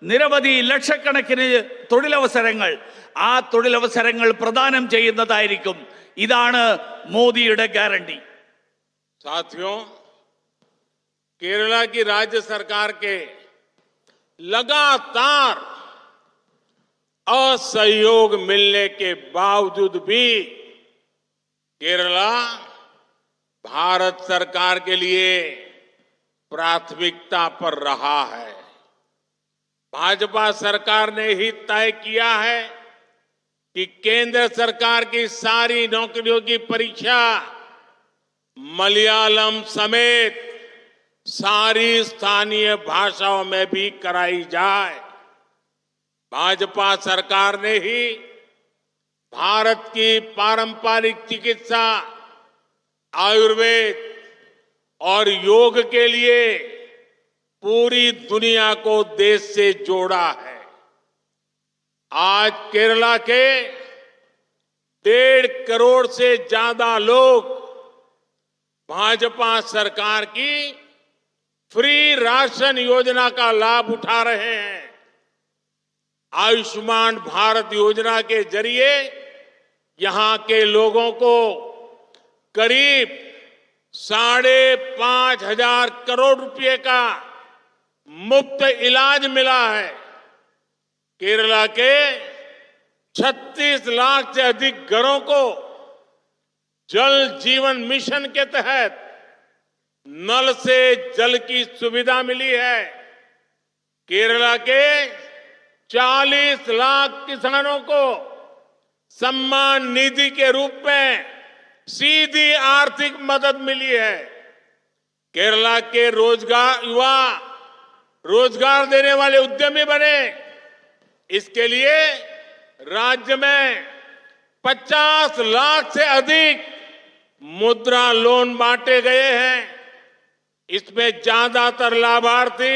നിരവധി ലക്ഷക്കണക്കിന് തൊഴിലവസരങ്ങൾ, ആ തൊഴിലവസരങ്ങൾ പ്രദാനം ചെയ്യുന്നതായിരിക്കും. ഇതാണ് മോദിയുടെ ഗ്യാരണ്ടി. साथियों, केरला की राज्य सरकार के लगातार असहयोग मिलने के बावजूद भी केरला भारत सरकार के लिए प्राथमिकता पर रहा है। भाजपा सरकार ने ही तय किया है कि केंद्र सरकार की सारी नौकरियों की परीक्षा मलयालम समेत सारी स्थानीय भाषाओं में भी कराई जाए। भाजपा सरकार ने ही भारत की पारंपरिक चिकित्सा, आयुर्वेद और योग के लिए पूरी दुनिया को देश से जोड़ा है। आज केरला के 1.5 करोड़ से ज्यादा लोग भाजपा सरकार की फ्री राशन योजना का लाभ उठा रहे हैं। आयुष्मान भारत योजना के जरिए यहां के लोगों को करीब 5,500 करोड़ रुपए का मुफ्त इलाज मिला है। केरला के 36 लाख से अधिक घरों को जल जीवन मिशन के तहत नल से जल की सुविधा मिली है। केरला के 40 लाख किसानों को सम्मान निधि के रूप में सीधी आर्थिक मदद मिली है। केरला के युवा रोजगार देने वाले उद्यमी बने। इसके लिए राज्य में 50 लाख से अधिक मुद्रा लोन बांटे गए हैं। इसमें ज्यादातर लाभार्थी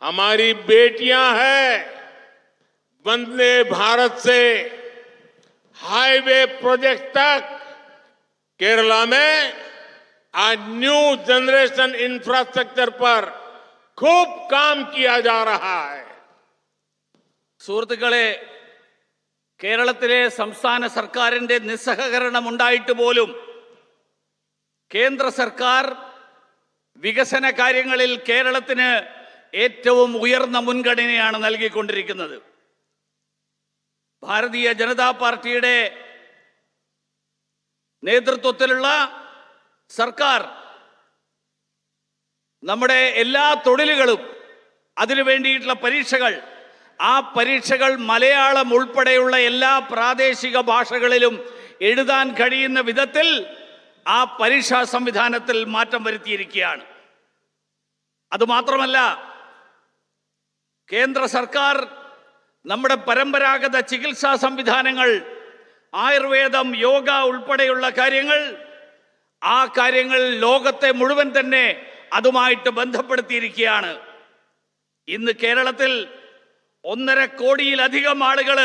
हमारी बेटियां हैं। वंदे भारत से हाईवे प्रोजेक्ट तक केरला में आज न्यू जनरेशन इंफ्रास्ट्रक्चर पर खूब काम किया जा रहा है। സുഹൃത്തുക്കളെ, കേരളത്തിലെ സംസ്ഥാന സർക്കാരിന്റെ നിസ്സഹകരണം ഉണ്ടായിട്ട് പോലും കേന്ദ്ര സർക്കാർ വികസന കാര്യങ്ങളിൽ കേരളത്തിന് ഏറ്റവും ഉയർന്ന മുൻഗണനയാണ് നൽകിക്കൊണ്ടിരിക്കുന്നത്. ഭാരതീയ ജനതാ പാർട്ടിയുടെ നേതൃത്വത്തിലുള്ള സർക്കാർ നമ്മുടെ എല്ലാ തൊഴിലുകളും, അതിനു വേണ്ടിയിട്ടുള്ള പരീക്ഷകൾ, ആ പരീക്ഷകൾ മലയാളം ഉൾപ്പെടെയുള്ള എല്ലാ പ്രാദേശിക ഭാഷകളിലും എഴുതാൻ കഴിയുന്ന വിധത്തിൽ ആ പരീക്ഷാ സംവിധാനത്തിൽ മാറ്റം വരുത്തിയിരിക്കുകയാണ്. അതുമാത്രമല്ല, കേന്ദ്ര സർക്കാർ നമ്മുടെ പരമ്പരാഗത ചികിത്സാ സംവിധാനങ്ങൾ, ആയുർവേദം, യോഗ ഉൾപ്പെടെയുള്ള കാര്യങ്ങൾ, ആ കാര്യങ്ങൾ ലോകത്തെ മുഴുവൻ തന്നെ അതുമായിട്ട് ബന്ധപ്പെടുത്തിയിരിക്കുകയാണ്. ഇന്ന് കേരളത്തിൽ 1.5 കോടിയിലധികം ആളുകൾ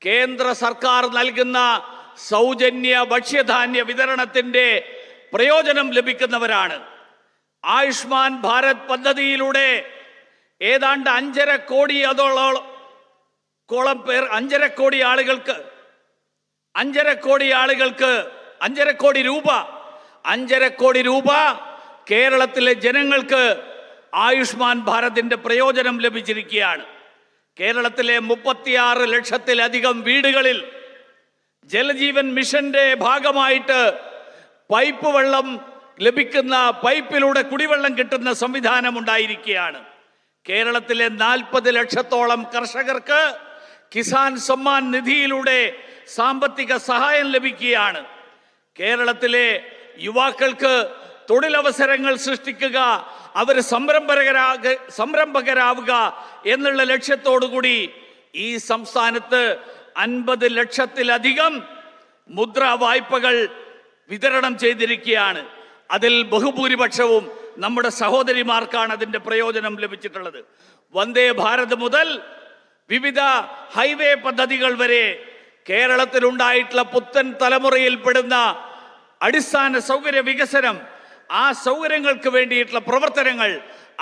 കേന്ദ്ര സർക്കാർ നൽകുന്ന സൗജന്യ ഭക്ഷ്യധാന്യ വിതരണത്തിന്റെ പ്രയോജനം ലഭിക്കുന്നവരാണ്. ആയുഷ്മാൻ ഭാരത് പദ്ധതിയിലൂടെ ഏതാണ്ട് 5.5 കോടി പേർ 5.5 കോടി രൂപ കേരളത്തിലെ ജനങ്ങൾക്ക് ആയുഷ്മാൻ ഭാരതിന്റെ പ്രയോജനം ലഭിച്ചിരിക്കുകയാണ്. കേരളത്തിലെ 36 ലക്ഷത്തിലധികം വീടുകളിൽ ജലജീവൻ മിഷന്റെ ഭാഗമായിട്ട് പൈപ്പ് വെള്ളം ലഭിക്കുന്ന, പൈപ്പിലൂടെ കുടിവെള്ളം കിട്ടുന്ന സംവിധാനം ഉണ്ടായിരിക്കുകയാണ്. കേരളത്തിലെ 40 ലക്ഷത്തോളം കർഷകർക്ക് കിസാൻ സമ്മാൻ നിധിയിലൂടെ സാമ്പത്തിക സഹായം ലഭിക്കുകയാണ്. കേരളത്തിലെ യുവാക്കൾക്ക് തൊഴിലവസരങ്ങൾ സൃഷ്ടിക്കുക, അവർ സംരംഭകരാവുക എന്നുള്ള ലക്ഷ്യത്തോടുകൂടി ഈ സംസ്ഥാനത്ത് 50 ലക്ഷത്തിലധികം മുദ്രാ വായ്പകൾ വിതരണം ചെയ്തിരിക്കുകയാണ്. അതിൽ ബഹുഭൂരിപക്ഷവും നമ്മുടെ സഹോദരിമാർക്കാണ് അതിന്റെ പ്രയോജനം ലഭിച്ചിട്ടുള്ളത്. വന്ദേ ഭാരത് മുതൽ വിവിധ ഹൈവേ പദ്ധതികൾ വരെ കേരളത്തിലുണ്ടായിട്ടുള്ള പുത്തൻ തലമുറയിൽപ്പെടുന്ന അടിസ്ഥാന സൗകര്യ വികസനം, ആ സൗകര്യങ്ങൾക്ക് വേണ്ടിയിട്ടുള്ള പ്രവർത്തനങ്ങൾ,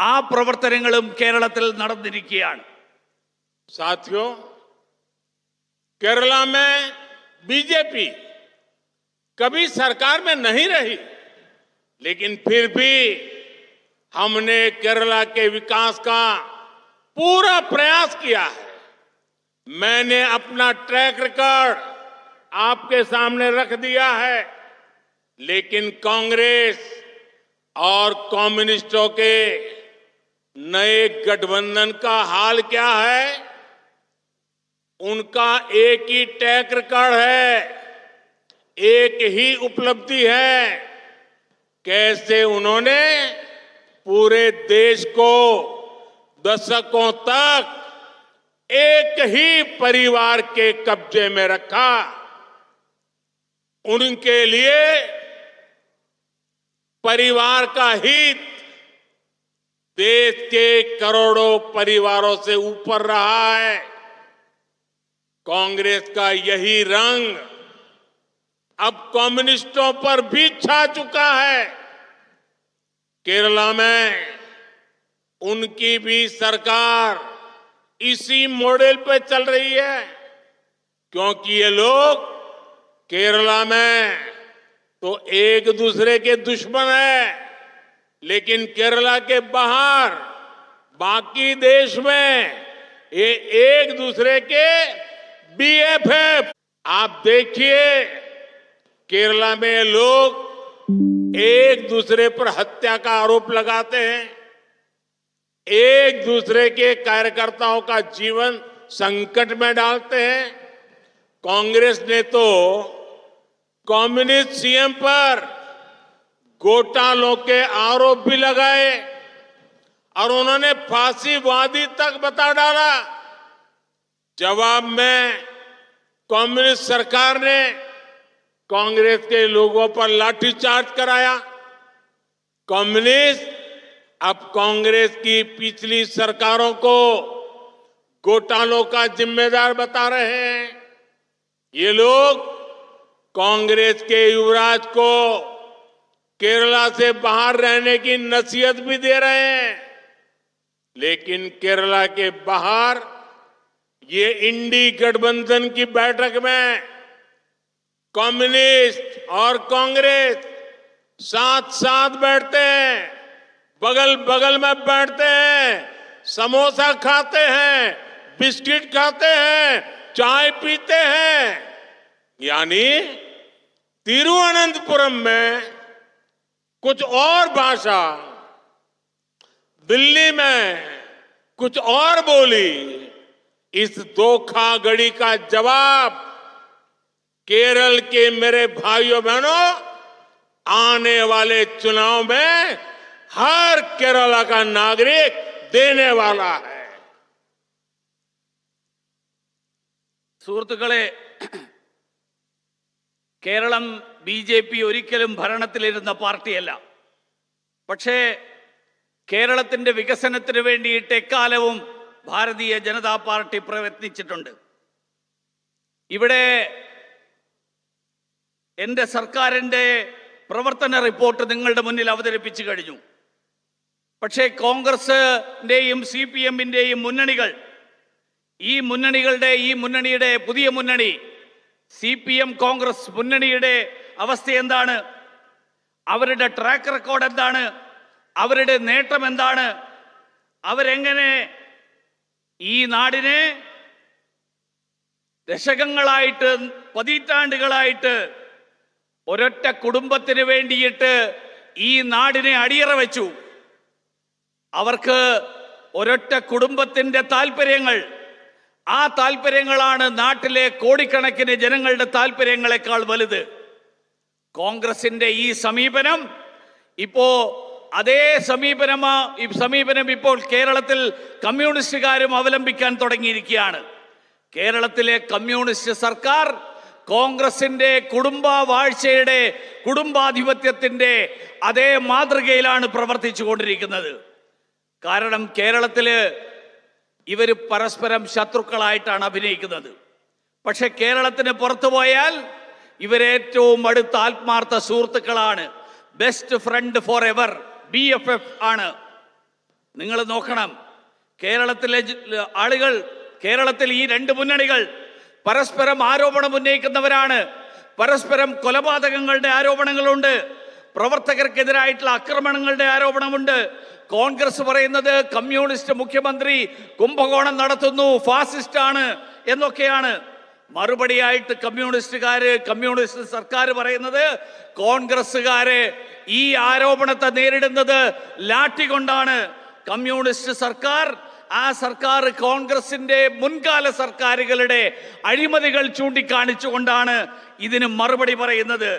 ആ പ്രവർത്തനങ്ങളും കേരളത്തിൽ നടന്നിരിക്കുകയാണ്. साथियों, केरला में बीजेपी कभी सरकार में नहीं रही, लेकिन फिर भी हमने केरला के विकास का पूरा प्रयास किया है। मैंने अपना ट्रैक रिकॉर्ड आपके सामने रख दिया है, लेकिन कांग्रेस और कम्युनिस्टों के नए गठबंधन का हाल क्या है? उनका एक ही ट्रैक रिकॉर्ड है, एक ही उपलब्धि है। कैसे उन्होंने पूरे देश को दशकों तक एक ही परिवार के कब्जे में रखा। उनके लिए परिवार का हित देश के करोड़ों परिवारों से ऊपर रहा है। कांग्रेस का यही रंग अब कम्युनिस्टों पर भी छा चुका है। केरला में उनकी भी सरकार इसी मॉडल पे चल रही है, क्योंकि ये लोग केरला में तो एक दूसरे के दुश्मन है, लेकिन केरला के बाहर बाकी देश में ये एक दूसरे के BFF। आप देखिए, केरला में लोग एक दूसरे पर हत्या का आरोप लगाते हैं, एक दूसरे के कार्यकर्ताओं का जीवन संकट में डालते हैं। कांग्रेस ने तो कम्युनिस्ट सीएम पर घोटालों के आरोप भी लगाए और उन्होंने फांसीवादी तक बता डाला। जवाब में कम्युनिस्ट सरकार ने कांग्रेस के लोगों पर लाठीचार्ज कराया। कम्युनिस्ट अब कांग्रेस की पिछली सरकारों को घोटालों का जिम्मेदार बता रहे हैं। ये लोग कांग्रेस के युवराज को केरला से बाहर रहने की नसीहत भी दे रहे हैं, लेकिन केरला के बाहर ये इंडी गठबंधन की बैठक में कम्युनिस्ट और कांग्रेस साथ साथ बैठते हैं, बगल बगल में बैठते हैं, समोसा खाते हैं, बिस्किट खाते हैं, चाय पीते हैं। यानी तिरुवनंतपुरम में कुछ और भाषा, दिल्ली में कुछ और बोली। इस धोखाधड़ी का जवाब केरल के मेरे भाइयों बहनों आने वाले चुनाव में हर केरला का नागरिक देने वाला है। സുഹൃത്തുക്കളെ, കേരളം BJP ഒരിക്കലും ഭരണത്തിലിരുന്ന പാർട്ടിയല്ല. പക്ഷേ കേരളത്തിന്റെ വികസനത്തിന് വേണ്ടിയിട്ട് എക്കാലവും ഭാരതീയ ജനതാ പാർട്ടി പ്രയത്നിച്ചിട്ടുണ്ട്. ഇവിടെ എൻ്റെ സർക്കാരിൻ്റെ പ്രവർത്തന റിപ്പോർട്ട് നിങ്ങളുടെ മുന്നിൽ അവതരിപ്പിച്ചു കഴിഞ്ഞു. പക്ഷേ കോൺഗ്രസിൻ്റെയും CPM-ൻ്റെയും മുന്നണികൾ, ഈ മുന്നണിയുടെ പുതിയ മുന്നണി CPM കോൺഗ്രസ് മുന്നണിയുടെ അവസ്ഥ എന്താണ്? അവരുടെ ട്രാക്ക് റെക്കോർഡ് എന്താണ്? അവരുടെ നേട്ടം എന്താണ്? അവരെങ്ങനെ ഈ നാടിനെ ദശകങ്ങളായിട്ട്, പതിറ്റാണ്ടുകളായിട്ട് ഒരൊറ്റ കുടുംബത്തിന് വേണ്ടിയിട്ട് ഈ നാടിനെ അടിയറ വെച്ചു. അവർക്ക് ഒരൊറ്റ കുടുംബത്തിന്റെ താല്പര്യങ്ങൾ, ആ താല്പര്യങ്ങളാണ് നാട്ടിലെ കോടിക്കണക്കിന് ജനങ്ങളുടെ താല്പര്യങ്ങളെക്കാൾ വലുത്. കോൺഗ്രസിന്റെ ഈ സമീപനം അതേ സമീപനം ഇപ്പോൾ കേരളത്തിൽ കമ്മ്യൂണിസ്റ്റുകാരും അവലംബിക്കാൻ തുടങ്ങിയിരിക്കുകയാണ്. കേരളത്തിലെ കമ്മ്യൂണിസ്റ്റ് സർക്കാർ കോൺഗ്രസിന്റെ കുടുംബവാഴ്ചയുടെ, കുടുംബാധിപത്യത്തിന്റെ അതേ മാതൃകയിലാണ് പ്രവർത്തിച്ചു കൊണ്ടിരിക്കുന്നത്. കാരണം കേരളത്തില് ഇവർ പരസ്പരം ശത്രുക്കളായിട്ടാണ് അഭിനയിക്കുന്നത്. പക്ഷെ കേരളത്തിന് പുറത്തു പോയാൽ ഇവരേറ്റവും അടുത്ത ആത്മാർത്ഥ സുഹൃത്തുക്കളാണ്. Best friend for ever, BFF ആണ്. നിങ്ങൾ നോക്കണം, കേരളത്തിലെ ആളുകൾ, കേരളത്തിൽ ഈ രണ്ട് മുന്നണികൾ പരസ്പരം ആരോപണം ഉന്നയിക്കുന്നവരാണ്. പരസ്പരം കൊലപാതകങ്ങളുടെ ആരോപണങ്ങളുണ്ട്, പ്രവർത്തകർക്കെതിരായിട്ടുള്ള ആക്രമണങ്ങളുടെ ആരോപണമുണ്ട്. കോൺഗ്രസ് പറയുന്നത് കമ്മ്യൂണിസ്റ്റ് മുഖ്യമന്ത്രി കുംഭകോണം നടത്തുന്നു, ഫാസിസ്റ്റ് ആണ് എന്നൊക്കെയാണ്. മറുപടിയായിട്ട് കമ്മ്യൂണിസ്റ്റ് സർക്കാർ പറയുന്നത് കോൺഗ്രസ്സുകാര് ഈ ആരോപണത്തെ നേരിടുന്നത് ലാഠി കൊണ്ടാണ്. കമ്മ്യൂണിസ്റ്റ് സർക്കാർ, ആ സർക്കാർ കോൺഗ്രസിന്റെ മുൻകാല സർക്കാരുകളുടെ അഴിമതികൾ ചൂണ്ടിക്കാണിച്ചുകൊണ്ടാണ് ഇതിന് മറുപടി പറയുന്നത്.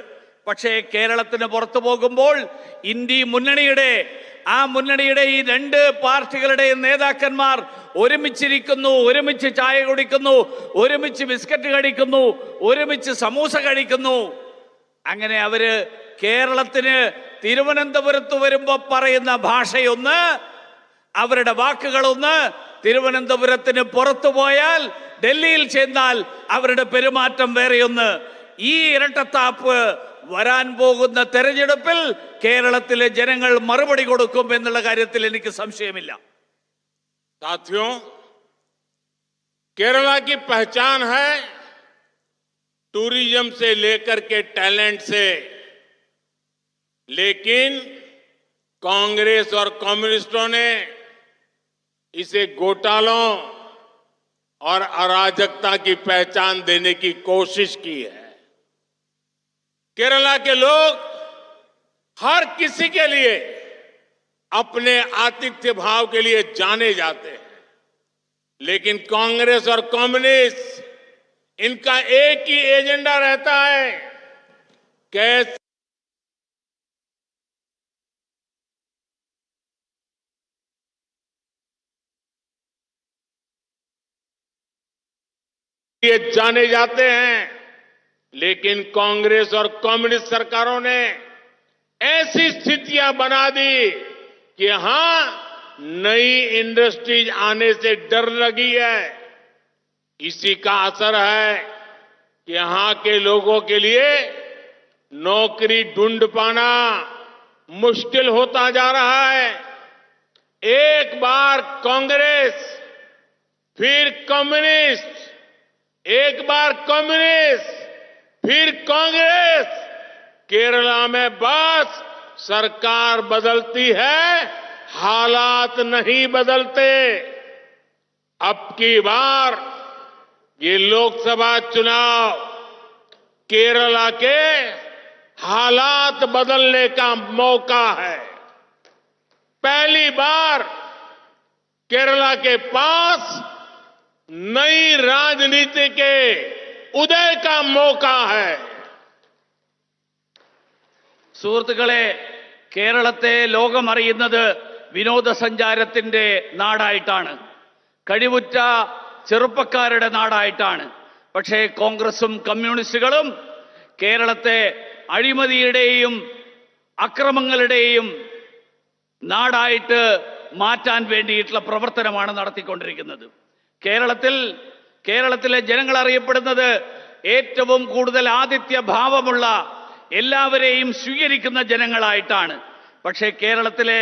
പക്ഷേ കേരളത്തിന് പുറത്തു പോകുമ്പോൾ ഇന്ത്യ മുന്നണിയുടെ ഈ രണ്ട് പാർട്ടികളുടെ നേതാക്കന്മാർ ഒരുമിച്ചിരിക്കുന്നു, ഒരുമിച്ച് ചായ കുടിക്കുന്നു, ഒരുമിച്ച് ബിസ്ക്കറ്റ് കഴിക്കുന്നു, ഒരുമിച്ച് സമൂസ കഴിക്കുന്നു. അങ്ങനെ അവര് കേരളത്തിന് തിരുവനന്തപുരത്ത് വരുമ്പോ പറയുന്ന ഭാഷയൊന്ന്, അവരുടെ വാക്കുകളൊന്ന്, തിരുവനന്തപുരത്തിന് പുറത്തു പോയാൽ, ഡൽഹിയിൽ ചെന്നാൽ അവരുടെ പെരുമാറ്റം വേറെയൊന്ന്. ഈ ഇരട്ടത്താപ്പ് വരാൻ പോകുന്ന തെരഞ്ഞെടുപ്പിൽ കേരളത്തിലെ ജനങ്ങൾ മറുപടി കൊടുക്കും എന്നുള്ള കാര്യത്തിൽ എനിക്ക് സംശയമില്ല. साथियों, केरला की पहचान है टूरिज्म से लेकर के टैलेंट से, लेकिन कांग्रेस और कम्युनिस्टों ने इसे घोटालों और अराजकता की पहचान देने की कोशिश की है. केरला के लोग हर किसी के लिए, अपने आतिथ्य भाव के लिए जाने जाते हैं, लेकिन कांग्रेस और कम्युनिस्ट, इनका एक ही एजेंडा रहता है, कैसे ये जाने जाते हैं. लेकिन कांग्रेस और कम्युनिस्ट सरकारों ने ऐसी स्थितियां बना दी कि यहां नई इंडस्ट्रीज आने से डर लगी है. इसी का असर है कि यहां के लोगों के लिए नौकरी ढूंढ पाना मुश्किल होता जा रहा है। एक बार कांग्रेस, फिर कम्युनिस्ट, एक बार कम्युनिस्ट, फिर कांग्रेस। केरला में बस सरकार बदलती है, हालात नहीं बदलते। अब की बार ये लोकसभा चुनाव केरला के हालात बदलने का मौका है। पहली बार केरला के पास नई राजनीति के उदय का मौका है। സുഹൃത്തുക്കളെ, കേരളത്തെ ലോകമറിയുന്നത് വിനോദസഞ്ചാരത്തിന്റെ നാടായിട്ടാണ്, കഴിവുറ്റ ചെറുപ്പക്കാരുടെ നാടായിട്ടാണ്. പക്ഷേ കോൺഗ്രസും കമ്മ്യൂണിസ്റ്റുകളും കേരളത്തെ അഴിമതിയുടെയും അക്രമങ്ങളുടെയും നാടായിട്ട് മാറ്റാൻ വേണ്ടിയിട്ടുള്ള പ്രവർത്തനമാണ് നടത്തിക്കൊണ്ടിരിക്കുന്നത്. കേരളത്തിലെ ജനങ്ങൾ അറിയപ്പെടുന്നത് ഏറ്റവും കൂടുതൽ ആതിഥ്യ ഭാവമുള്ള, എല്ലാവരെയും സ്വീകരിക്കുന്ന ജനങ്ങളായിട്ടാണ്. പക്ഷേ കേരളത്തിലെ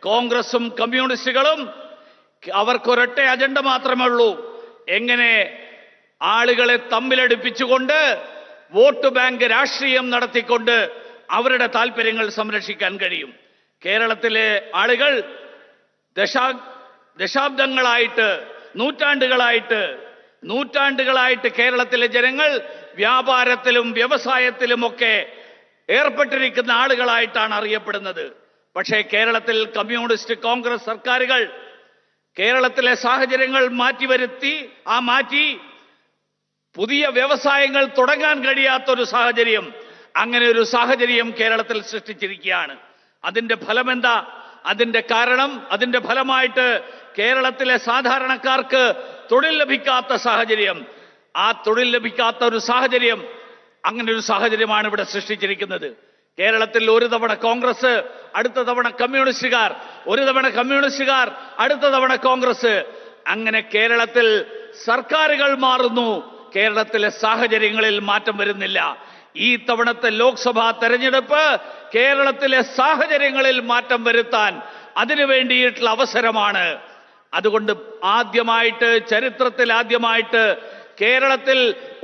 കോൺഗ്രസും കമ്മ്യൂണിസ്റ്റുകളും അവർക്കൊരൊറ്റ അജണ്ട മാത്രമേ ഉള്ളൂ: എങ്ങനെ ആളുകളെ തമ്മിലടുപ്പിച്ചുകൊണ്ട് വോട്ട് ബാങ്ക് രാഷ്ട്രീയം നടത്തിക്കൊണ്ട് അവരുടെ താല്പര്യങ്ങൾ സംരക്ഷിക്കാൻ കഴിയും. കേരളത്തിലെ ആളുകൾ ദശാബ്ദങ്ങളായിട്ട്, നൂറ്റാണ്ടുകളായിട്ട് കേരളത്തിലെ ജനങ്ങൾ വ്യാപാരത്തിലും വ്യവസായത്തിലുമൊക്കെ ഏർപ്പെട്ടിരിക്കുന്ന ആളുകളായിട്ടാണ് അറിയപ്പെടുന്നത്. പക്ഷേ കേരളത്തിൽ കമ്മ്യൂണിസ്റ്റ് കോൺഗ്രസ് സർക്കാരുകൾ കേരളത്തിലെ സാഹചര്യങ്ങൾ മാറ്റി പുതിയ വ്യവസായങ്ങൾ തുടങ്ങാൻ കഴിയാത്തൊരു സാഹചര്യം, അങ്ങനെ ഒരു സാഹചര്യം കേരളത്തിൽ സൃഷ്ടിച്ചിരിക്കുകയാണ്. അതിന്റെ ഫലമെന്താ? അതിന്റെ കാരണം, അതിന്റെ ഫലമായിട്ട് കേരളത്തിലെ സാധാരണക്കാർക്ക് തൊഴിൽ ലഭിക്കാത്ത സാഹചര്യം, ആ തൊഴിൽ ലഭിക്കാത്ത ഒരു സാഹചര്യം, അങ്ങനെ ഒരു സാഹചര്യമാണ് ഇവിടെ സൃഷ്ടിച്ചിരിക്കുന്നത്. കേരളത്തിൽ ഒരു തവണ കോൺഗ്രസ്, അടുത്ത തവണ കമ്മ്യൂണിസ്റ്റുകാർ, ഒരു തവണ കമ്മ്യൂണിസ്റ്റുകാർ, അടുത്ത തവണ കോൺഗ്രസ്. അങ്ങനെ കേരളത്തിൽ സർക്കാരുകൾ മാറുന്നു, കേരളത്തിലെ സാഹചര്യങ്ങളിൽ മാറ്റം വരുന്നില്ല. ഈ തവണത്തെ ലോക്സഭാ തെരഞ്ഞെടുപ്പ് കേരളത്തിലെ സാഹചര്യങ്ങളിൽ മാറ്റം വരുത്താൻ അതിനു വേണ്ടിയിട്ടുള്ള അവസരമാണ്. അതുകൊണ്ട് ചരിത്രത്തിൽ ആദ്യമായിട്ട് കേരളത്തിൽ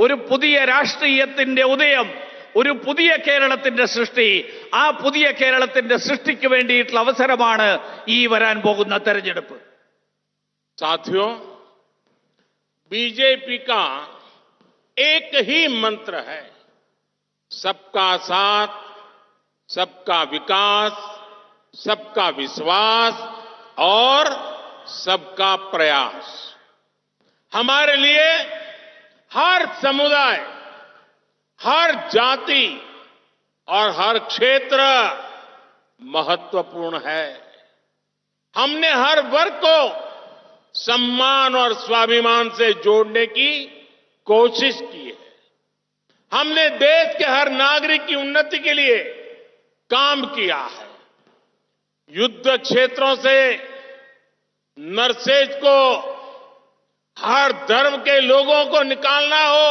ഒരു പുതിയ രാഷ്ട്രീയത്തിന്റെ ഉദയം, ഒരു പുതിയ കേരളത്തിന്റെ സൃഷ്ടി, ആ പുതിയ കേരളത്തിന്റെ സൃഷ്ടിക്ക് വേണ്ടിയിട്ടുള്ള അവസരമാണ് ഈ വരാൻ പോകുന്ന തെരഞ്ഞെടുപ്പ്. साथियों, बीजेपी का एक ही मंत्र है: सबका साथ, सबका विकास, सबका विश्वास और सबका प्रयास। हमारे लिए हर समुदाय, हर जाति और हर क्षेत्र महत्वपूर्ण है। हमने हर वर्ग को सम्मान और स्वाभिमान से जोड़ने की कोशिश की है। हमने देश के हर नागरिक की उन्नति के लिए काम किया है। युद्ध क्षेत्रों से नरसेज को, हर धर्म के लोगों को निकालना हो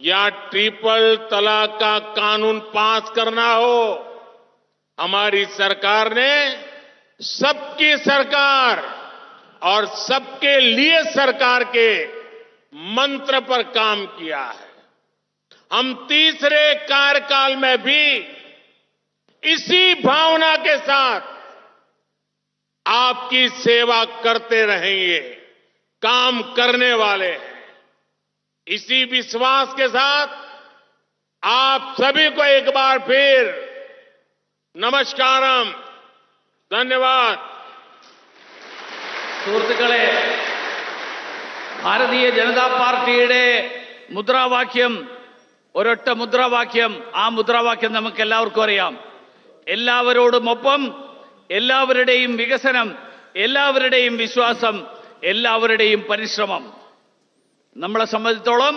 या ट्रिपल तलाक का कानून पास करना हो, हमारी सरकार ने सबकी सरकार और सबके लिए सरकार के मंत्र पर काम किया है। हम तीसरे कार्यकाल में भी इसी भावना के साथ आपकी सेवा करते रहेंगे, काम करने वाले हैं। इसी विश्वास के साथ आप सभी को एक बार फिर नमस्कारम, धन्यवाद। സുഹൃത്തുക്കളെ, ഭാരതീയ ജനതാ പാർട്ടിയുടെ മുദ്രാവാക്യം, ഒരൊറ്റ മുദ്രാവാക്യം, ആ മുദ്രാവാക്യം നമുക്ക് എല്ലാവർക്കും അറിയാം: എല്ലാവരോടുമൊപ്പം, എല്ലാവരുടെയും വികസനം, എല്ലാവരുടെയും വിശ്വാസം, എല്ലാവരുടെയും പരിശ്രമം. നമ്മളെ സംബന്ധിച്ചിടത്തോളം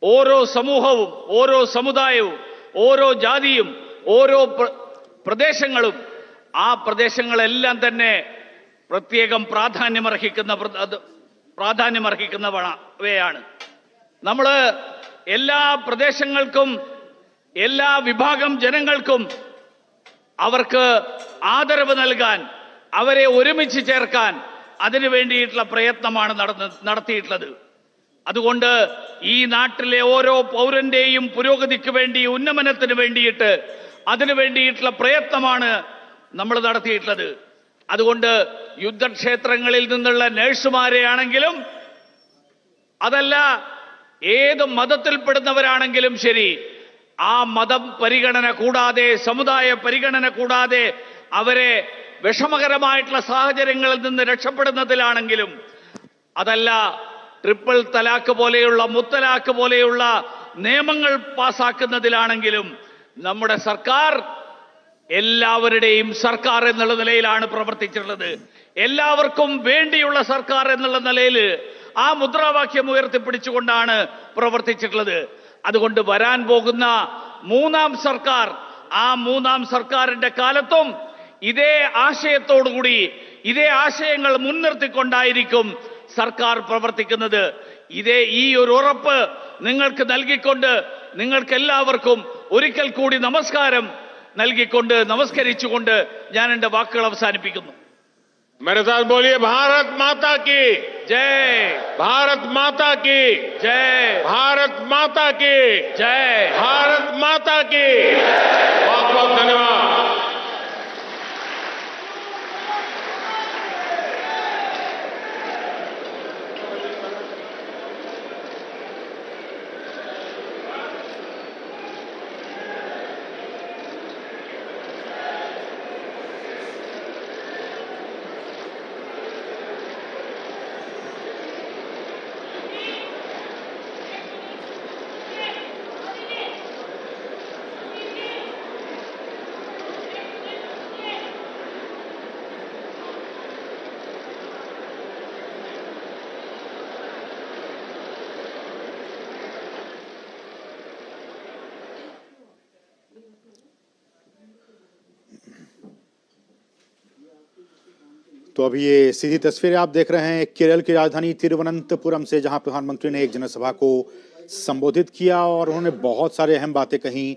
ഓരോ സമൂഹവും, ഓരോ സമുദായവും, ഓരോ ജാതിയും, ഓരോ പ്രദേശങ്ങളും, ആ പ്രദേശങ്ങളെല്ലാം തന്നെ പ്രത്യേകം പ്രാധാന്യമർഹിക്കുന്നവയാണ്. നമ്മൾ എല്ലാ പ്രദേശങ്ങൾക്കും, എല്ലാ വിഭാഗം ജനങ്ങൾക്കും അവർക്ക് ആദരവ് നൽകാൻ, അവരെ ഒരുമിച്ച് ചേർക്കാൻ അതിനു വേണ്ടിയിട്ടുള്ള പ്രയത്നമാണ് നടത്തിയിട്ടുള്ളത്. അതുകൊണ്ട് ഈ നാട്ടിലെ ഓരോ പൗരന്റെയും പുരോഗതിക്ക് വേണ്ടി, ഉന്നമനത്തിന് വേണ്ടിയിട്ട്, അതിനു വേണ്ടിയിട്ടുള്ള പ്രയത്നമാണ് നമ്മൾ നടത്തിയിട്ടുള്ളത്. അതുകൊണ്ട് യുദ്ധക്ഷേത്രങ്ങളിൽ നിന്നുള്ള നഴ്സുമാരെ ആണെങ്കിലും, അതല്ല ഏത് മതത്തിൽപ്പെടുന്നവരാണെങ്കിലും ശരി, ആ മതം പരിഗണന കൂടാതെ, സമുദായ പരിഗണന കൂടാതെ അവരെ വിഷമകരമായിട്ടുള്ള സാഹചര്യങ്ങളിൽ നിന്ന് രക്ഷപ്പെടുന്നതിലാണെങ്കിലും, അതല്ല ട്രിപ്പിൾ തലാക്ക് പോലെയുള്ള, മുത്തലാക്ക് പോലെയുള്ള നിയമങ്ങൾ പാസാക്കുന്നതിലാണെങ്കിലും നമ്മുടെ സർക്കാർ എല്ലാവരുടെയും സർക്കാർ എന്നുള്ള നിലയിലാണ് പ്രവർത്തിച്ചിട്ടുള്ളത്. എല്ലാവർക്കും വേണ്ടിയുള്ള സർക്കാർ എന്നുള്ള നിലയിൽ ആ മുദ്രാവാക്യം ഉയർത്തിപ്പിടിച്ചുകൊണ്ടാണ് പ്രവർത്തിച്ചിട്ടുള്ളത്. അതുകൊണ്ട് വരാൻ പോകുന്ന മൂന്നാം സർക്കാർ, ആ മൂന്നാം സർക്കാരിന്റെ കാലത്തും ഇതേ ആശയത്തോടുകൂടി, ഇതേ ആശയങ്ങൾ മുൻനിർത്തിക്കൊണ്ടായിരിക്കും സർക്കാർ പ്രവർത്തിക്കുന്നത്. ഈ ഒരു ഉറപ്പ് നിങ്ങൾക്ക് നൽകിക്കൊണ്ട്, നിങ്ങൾക്ക് എല്ലാവർക്കും ഒരിക്കൽ കൂടി നമസ്കാരം നൽകിക്കൊണ്ട്, നമസ്കരിച്ചുകൊണ്ട് ഞാൻ എൻ്റെ വാക്കുകൾ അവസാനിപ്പിക്കുന്നു. मेरे साथ बोलिए, भारत माता की ജയ്, भारत माता की ജയ്, भारत माता की ജയ്. भारत माता की बहुत बहुत धन्यवाद. तो अभी ये सीधी तस्वीरें आप देख रहे हैं केरल की राजधानी तिरुवनंतपुरम से, जहां प्रधानमंत्री ने एक जनसभा को संबोधित किया और उन्होंने बहुत सारे अहम बातें कही।